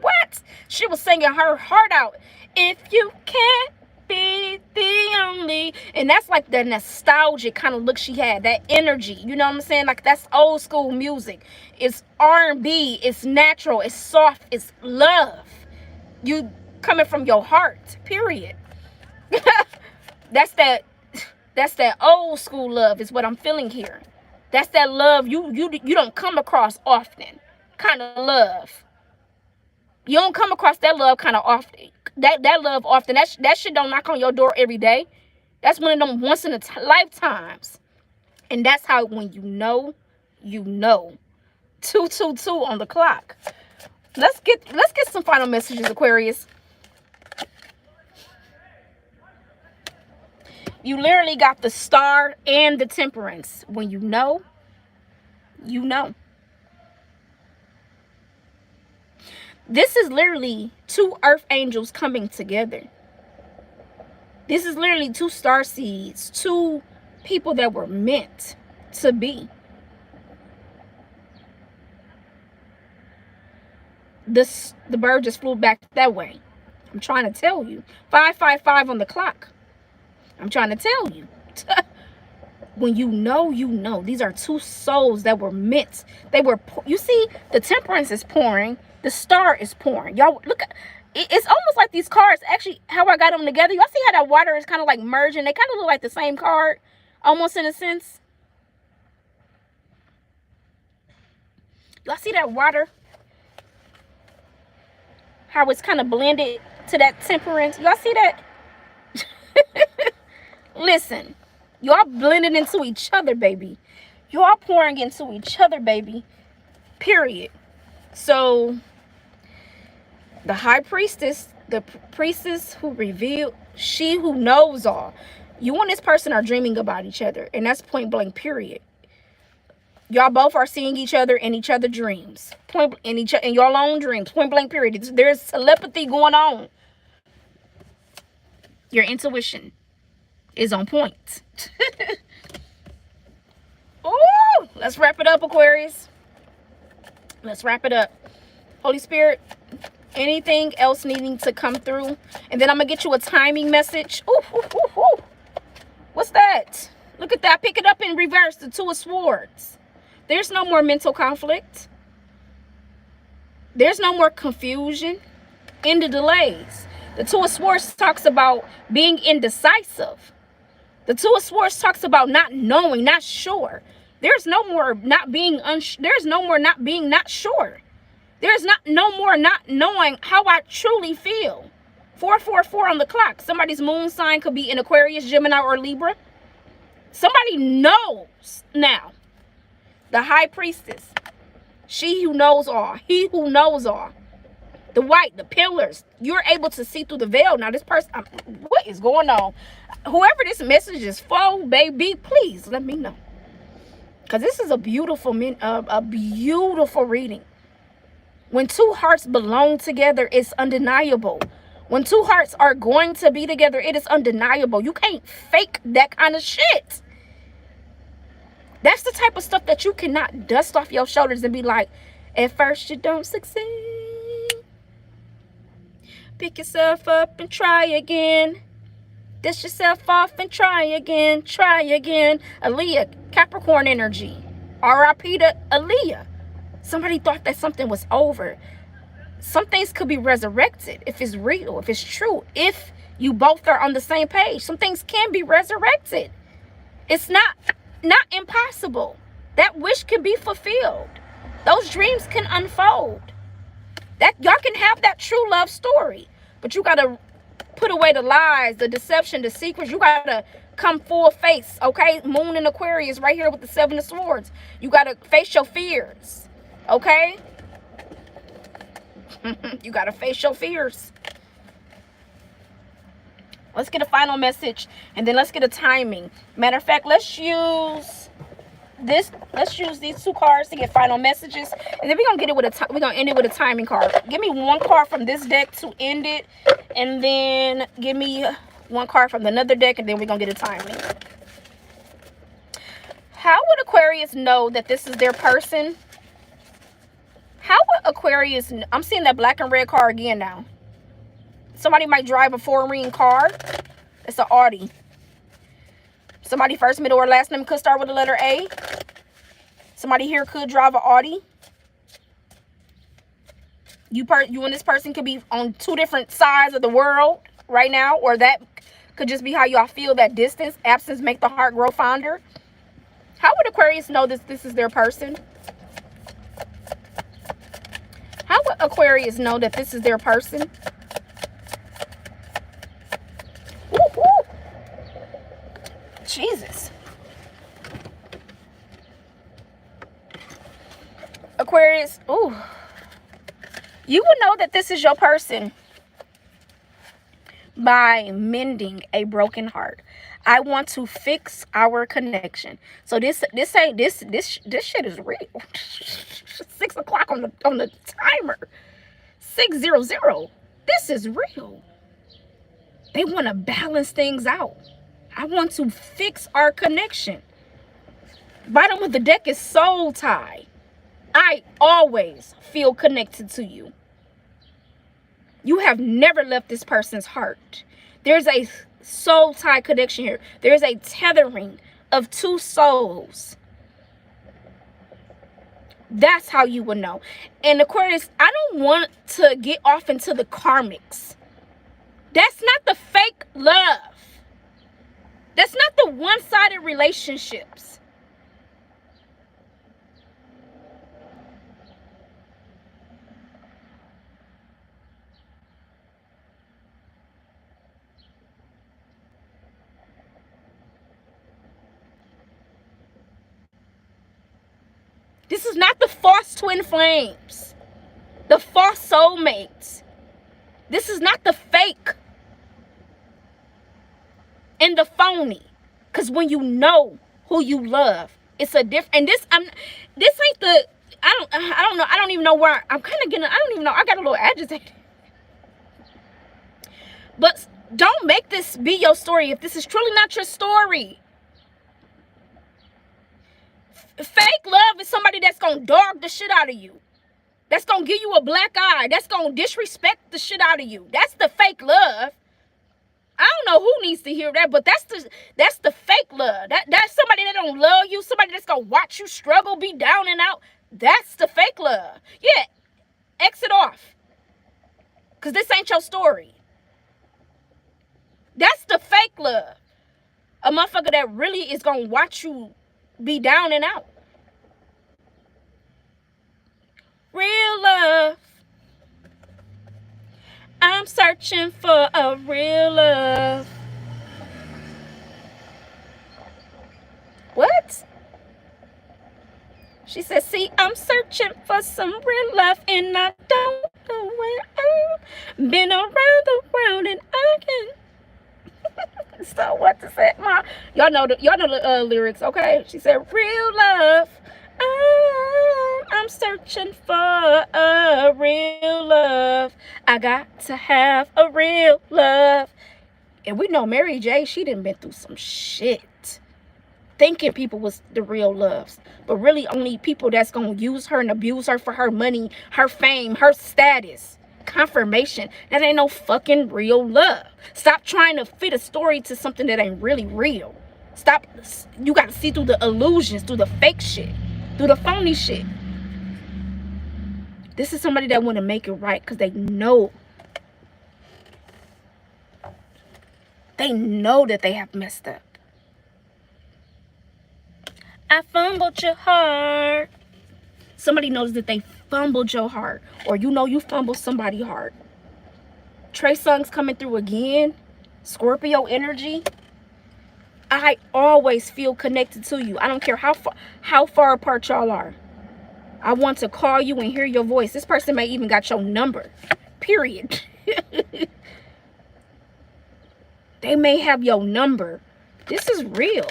What? She was singing her heart out. If you can't be the only. And that's like the nostalgic kind of look she had. That energy. You know what I'm saying? Like that's old school music. It's R&B. It's natural. It's soft. It's love. You coming from your heart. Period. That's that old school love is what I'm feeling here. That's that love you don't come across often. Kind of love. You don't come across that love kind of often. That love often. That shit don't knock on your door every day. That's one of them once in a lifetimes. And that's how when you know, you know. 222 on the clock. Let's get some final messages, Aquarius. You literally got the Star and the Temperance. When you know, you know. This is literally two earth angels coming together. This is literally two star seeds, two people that were meant to be. The bird just flew back that way. I'm trying to tell you. 555 on the clock. I'm trying to tell you. When you know, you know. These are two souls that were meant. You see, the Temperance is pouring. The Star is pouring. Y'all, look. It's almost like these cards, actually, how I got them together. Y'all see how that water is kind of like merging? They kind of look like the same card, almost in a sense. Y'all see that water? How it's kind of blended to that Temperance. Y'all see that? Listen, y'all blending into each other, baby. Y'all pouring into each other, baby. Period. So, the High Priestess, the priestess who revealed, she who knows all. You and this person are dreaming about each other. And that's point blank, period. Y'all both are seeing each other in each other's dreams. In your own dreams. Point blank, period. There's telepathy going on. Your intuition is on point. Ooh, let's wrap it up, Aquarius. Let's wrap it up. Holy Spirit, anything else needing to come through? And then I'm going to get you a timing message. Ooh, ooh, ooh, ooh. What's that? Look at that. Pick it up in reverse. The Two of Swords. There's no more mental conflict. There's no more confusion in the delays. The Two of Swords talks about being indecisive. The Two of Swords talks about not knowing, not sure. There's no more not being there's no more not being not sure. There's no more not knowing how I truly feel. 444 on the clock. Somebody's moon sign could be in Aquarius, Gemini, or Libra. Somebody knows now. The High Priestess. She who knows all. He who knows all. The white, the pillars. You're able to see through the veil. Now this person, what is going on? Whoever this message is for, baby, please let me know. Because this is a beautiful reading. When two hearts belong together, it's undeniable. When two hearts are going to be together, it is undeniable. You can't fake that kind of shit. That's the type of stuff that you cannot dust off your shoulders and be like, at first you don't succeed. Pick yourself up and try again. Dust yourself off and try again. Try again. Aaliyah, Capricorn energy. R.I.P. to Aaliyah. Somebody thought that something was over. Some things could be resurrected if it's real, if it's true, if you both are on the same page. Some things can be resurrected. It's not impossible. That wish can be fulfilled. Those dreams can unfold. That y'all can have that true love story. But you gotta put away the lies, the deception, the secrets. You gotta come full face, okay? Moon and Aquarius right here with the 7 of Swords. You gotta face your fears, okay? You gotta face your fears. Let's get a final message, and then let's get a timing. Matter of fact, let's use this. Let's use these 2 cards to get final messages, and then we're gonna get it with a timing card. Give me 1 card from this deck to end it, and then give me 1 card from another deck, and then we're gonna get a timing. How would Aquarius know that this is their person? How would Aquarius, I'm seeing that black and red car again now. Somebody might drive a 4-ring car. It's an Audi. Somebody first, middle, or last name could start with the letter A. Somebody here could drive an Audi. You and this person could be on 2 different sides of the world right now, or that could just be how y'all feel, that distance, absence make the heart grow fonder. How would Aquarius know this is their person? How would Aquarius know that this is their person? Ooh, ooh. Jesus. Aquarius, ooh. You will know that this is your person by mending a broken heart. I want to fix our connection. So this shit is real. 6 o'clock on the timer. 6:00. This is real. They want to balance things out. I want to fix our connection. Bottom of the deck is soul tie. I always feel connected to you. You have never left this person's heart. There's a soul tie connection here. There's a tethering of 2 souls. That's how you will know. And Aquarius, I don't want to get off into the karmics. That's not the fake love. That's not the one-sided relationships. This is not the false twin flames, the false soulmates. This is not the fake and the phony. Because when you know who you love, it's a different. And this ain't the. I don't know. I don't even know where I'm kind of getting. I don't even know. I got a little agitated. But don't make this be your story if this is truly not your story. Fake love is somebody that's gonna dog the shit out of you. That's gonna give you a black eye. That's gonna disrespect the shit out of you. That's the fake love. I don't know who needs to hear that, but that's the fake love. That's somebody that don't love you, somebody that's gonna watch you struggle, be down and out. That's the fake love. Yeah, exit off. Cause this ain't your story. That's the fake love. A motherfucker that really is gonna watch you be down and out. Real love. I'm searching for a real love. What? She said, see, I'm searching for some real love and I don't know where I'm. Been around the world and I can. So what to say, Ma? Y'all know the lyrics, okay? She said, real love. I'm searching for a real love. I got to have a real love. And we know Mary J, she done been through some shit. Thinking people was the real loves. But really only people that's going to use her and abuse her for her money, her fame, her status. Confirmation. That ain't no fucking real love. Stop trying to fit a story to something that ain't really real. Stop. You got to see through the illusions, through the fake shit, through the phony shit. This is somebody that want to make it right because they know that they have messed up. I fumbled your heart. Somebody knows that they fumbled your heart, or you know you fumbled somebody's heart. Trey Songz coming through again. Scorpio energy. I always feel connected to you. I don't care how far apart y'all are. I want to call you and hear your voice. This person may even got your number. Period. They may have your number. This is real.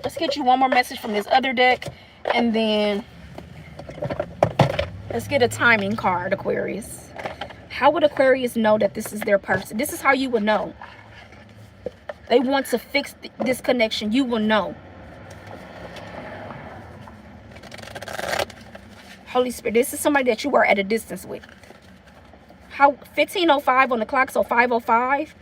Let's get you one more message from this other deck. And then let's get a timing card, Aquarius. How would Aquarius know that this is their person? This is how you would know. They want to fix this connection. You will know. Holy Spirit, this is somebody that you are at a distance with. How 15:05 on the clock, so 5:05.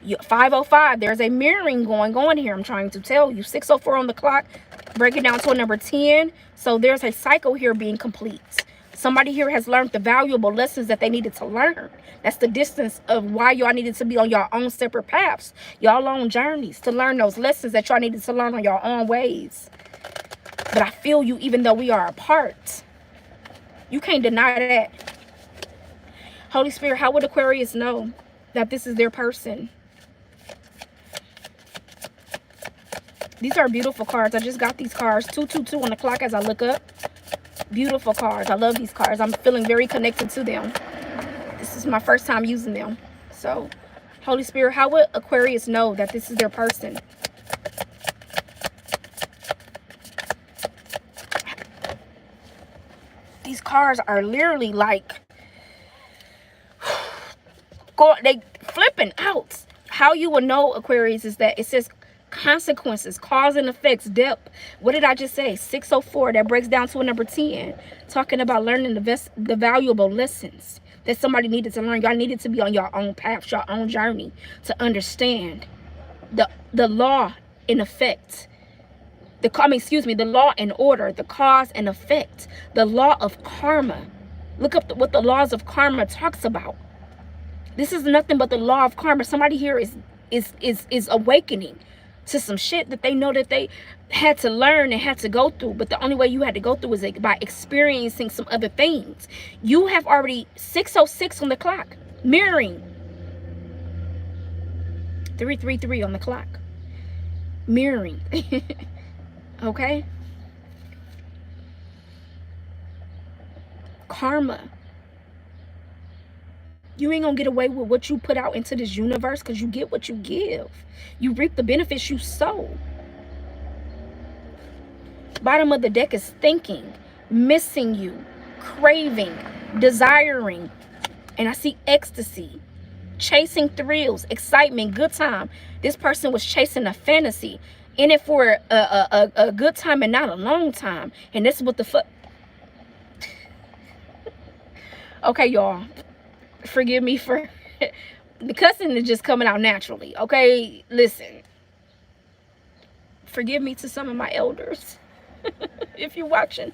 5:05, there's a mirroring going on here. I'm trying to tell you. 6:04 on the clock, break it down to a number 10. So there's a cycle here being complete. Somebody here has learned the valuable lessons that they needed to learn. That's the distance of why y'all needed to be on your own separate paths, y'all own journeys, to learn those lessons that y'all needed to learn on your own ways. But I feel you even though we are apart. You can't deny that. Holy Spirit, how would Aquarius know that this is their person? These are beautiful cards. I just got these cards. 222 on the clock as I look up. Beautiful cards. I love these cards. I'm feeling very connected to them. This is my first time using them. So, Holy Spirit, how would Aquarius know that this is their person? These cards are literally like they flipping out. How you will know, Aquarius, is that it says consequences, cause and effects, depth. What did I just say? 6:04. That breaks down to a number 10. Talking about learning the valuable lessons that somebody needed to learn. Y'all needed to be on your own path, your own journey, to understand the law in effect. The law and order, the cause and effect, the law of karma. Look up what the laws of karma talks about. This is nothing but the law of karma. Somebody here is awakening to some shit that they know that they had to learn and had to go through. But the only way you had to go through is by experiencing some other things. You have already 6:06 on the clock. Mirroring. 3:33 on the clock. Mirroring. Okay? Karma. You ain't gonna get away with what you put out into this universe, because you get what you give. You reap the benefits you sow. Bottom of the deck is thinking, missing you, craving, desiring. And I see ecstasy, chasing thrills, excitement, good time. This person was chasing a fantasy, in it for a good time and not a long time. And this is what the fuck. Okay, y'all. Forgive me for the cussing is just coming out naturally. Okay, listen. Forgive me to some of my elders if you're watching.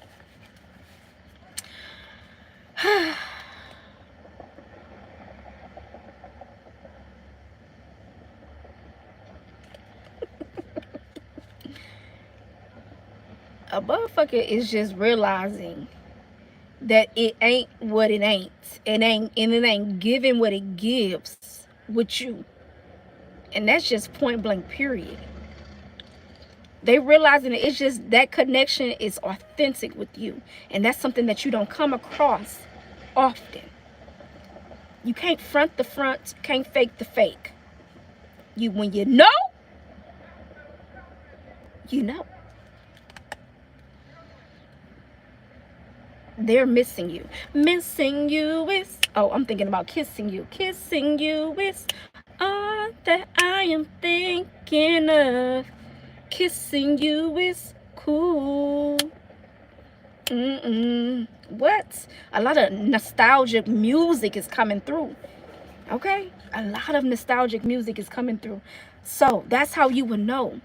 A motherfucker is just realizing that it ain't what it ain't. It ain't giving what it gives with you. And that's just point blank, period. They realizing that it's just that connection is authentic with you. And that's something that you don't come across often. You can't front the front, can't fake the fake. When you know, you know. They're missing you. Missing you is, oh, I'm thinking about kissing you. Kissing you is all that I am thinking of. Kissing you is cool. What? A lot of nostalgic music is coming through. Okay? A lot of nostalgic music is coming through. So that's how you would know.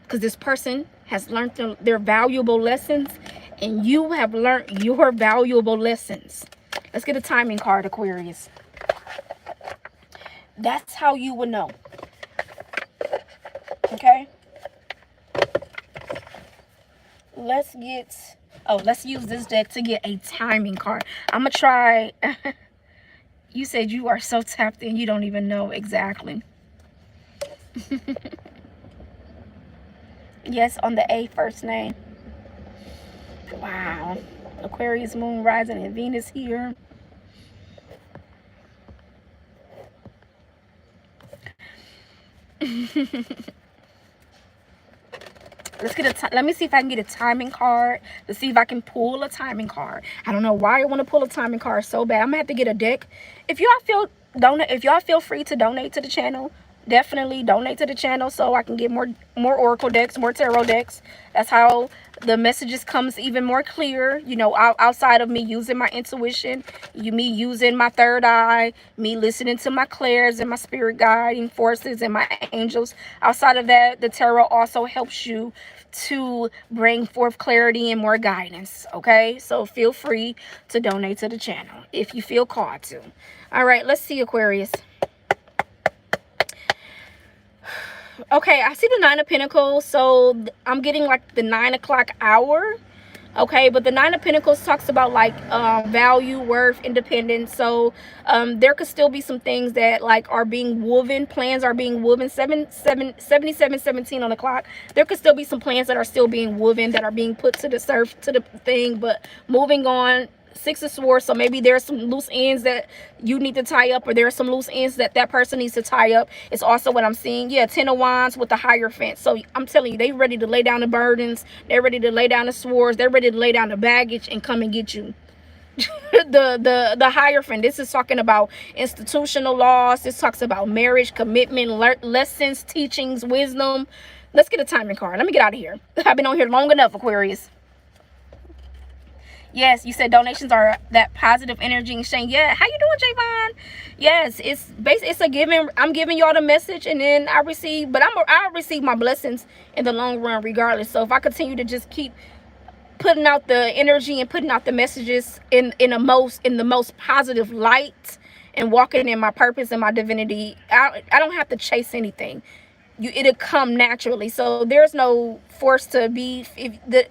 Because this person has learned their valuable lessons, And you have learned your valuable lessons. Let's get a timing card, Aquarius. That's how you would know. Okay? Let's use this deck to get a timing card. I'm going to try. You said you are so tapped in, you don't even know exactly. Yes, on the A first name. Wow. Aquarius, moon, rising, and Venus here. Let me see if I can get a timing card to see if I can pull a timing card. I don't know why I want to pull a timing card so bad. I'm gonna have to get a deck. If y'all feel free to donate to the channel, definitely donate to the channel so I can get more oracle decks, more tarot decks. That's how the messages comes even more clear, you know, outside of me using my intuition, me using my third eye, me listening to my clairs and my spirit guiding forces and my angels. Outside of that, the tarot also helps you to bring forth clarity and more guidance. Okay, so feel free to donate to the channel if you feel called to. All right, let's see, Aquarius. Okay, I see the 9 of Pentacles, so I'm getting like the 9 o'clock hour. Okay, but the 9 of Pentacles talks about like value, worth, independence. So there could still be some things that like are being woven, plans are being woven. 77:17 on the clock. There could still be some plans that are still being woven, that are being put to the thing, but moving on. 6 of Swords, so maybe there's some loose ends that you need to tie up, or there are some loose ends that person needs to tie up. It's also what I'm seeing. Yeah, 10 of Wands with the Hierophant. So I'm telling you, they ready to lay down the burdens. They're ready to lay down the swords. They're ready to lay down the baggage and come and get you. the Hierophant, this is talking about institutional laws. This talks about marriage, commitment, lessons, teachings, wisdom. Let's get a timing card. Let me get out of here. I've been on here long enough, Aquarius. Yes, you said donations are that positive energy exchange. Yeah, how you doing, Javon? Yes, it's a giving. I'm giving y'all the message, and then I receive. But I'll receive my blessings in the long run, regardless. So if I continue to just keep putting out the energy and putting out the messages in the most positive light, and walking in my purpose and my divinity, I don't have to chase anything. It'll come naturally. So there's no force to be.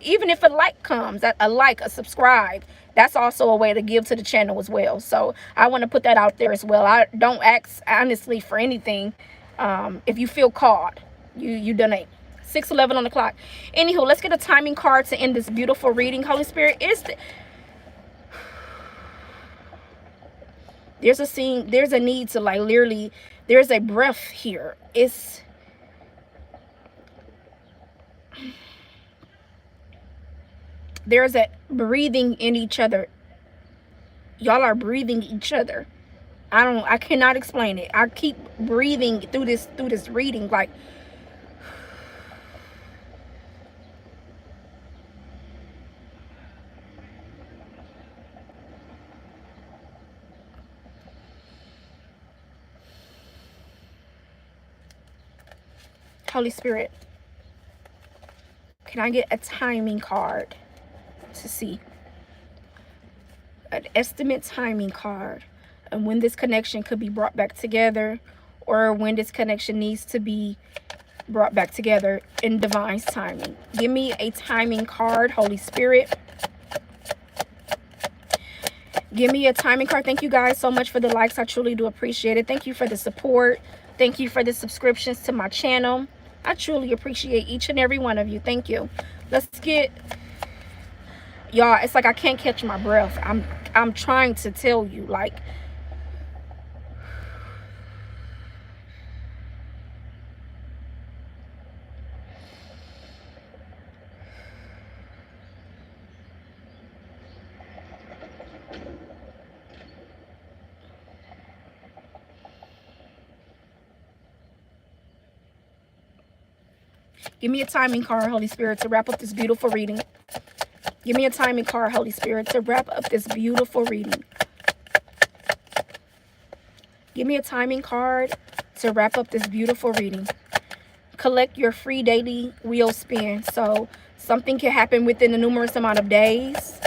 Even if a like comes, a subscribe, that's also a way to give to the channel as well. So I want to put that out there as well. I don't ask honestly for anything. If you feel called, you donate. 6:11 on the clock. Anywho, let's get a timing card to end this beautiful reading. Holy Spirit, there's a need to, like, literally, there's a breath here. There's a breathing in each other. Y'all are breathing each other. I cannot explain it. I keep breathing through this reading, like, Holy Spirit, can I get a timing card to see? An estimate timing card, and when this connection could be brought back together, or when this connection needs to be brought back together in divine's timing. Give me a timing card, Holy Spirit. Give me a timing card. Thank you guys so much for the likes. I truly do appreciate it. Thank you for the support. Thank you for the subscriptions to my channel. I truly appreciate each and every one of you. Thank you. Let's get, y'all, it's like I can't catch my breath. I'm trying to tell you, like, give me a timing card, Holy Spirit, to wrap up this beautiful reading. Give me a timing card, Holy Spirit, to wrap up this beautiful reading. Give me a timing card to wrap up this beautiful reading. Collect your free daily wheel spin. So Something can happen within a numerous amount of days.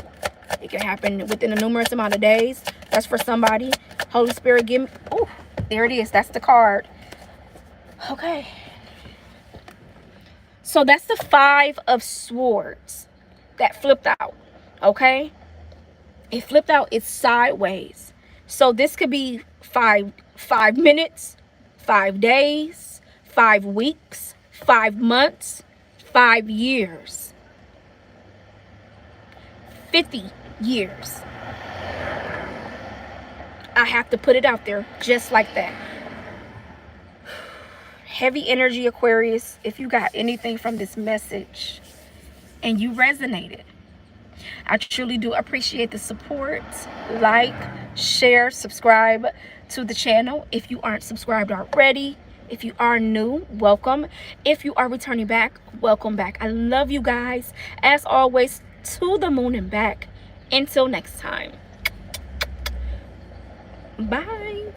It can happen within a numerous amount of days. That's for somebody. Holy Spirit, give me... Oh, there it is. That's the card. Okay. So that's the 5 of Swords that flipped out. Okay? It flipped out. It's sideways. So this could be 5 minutes, 5 days, 5 weeks, 5 months, 5 years, 50 years. I have to put it out there just like that. Heavy energy, Aquarius. If you got anything from this message and you resonated, I truly do appreciate the support. Like, share, subscribe to the channel if you aren't subscribed already. If you are new, welcome. If you are returning back, welcome back. I love you guys. As always, to the moon and back. Until next time. Bye.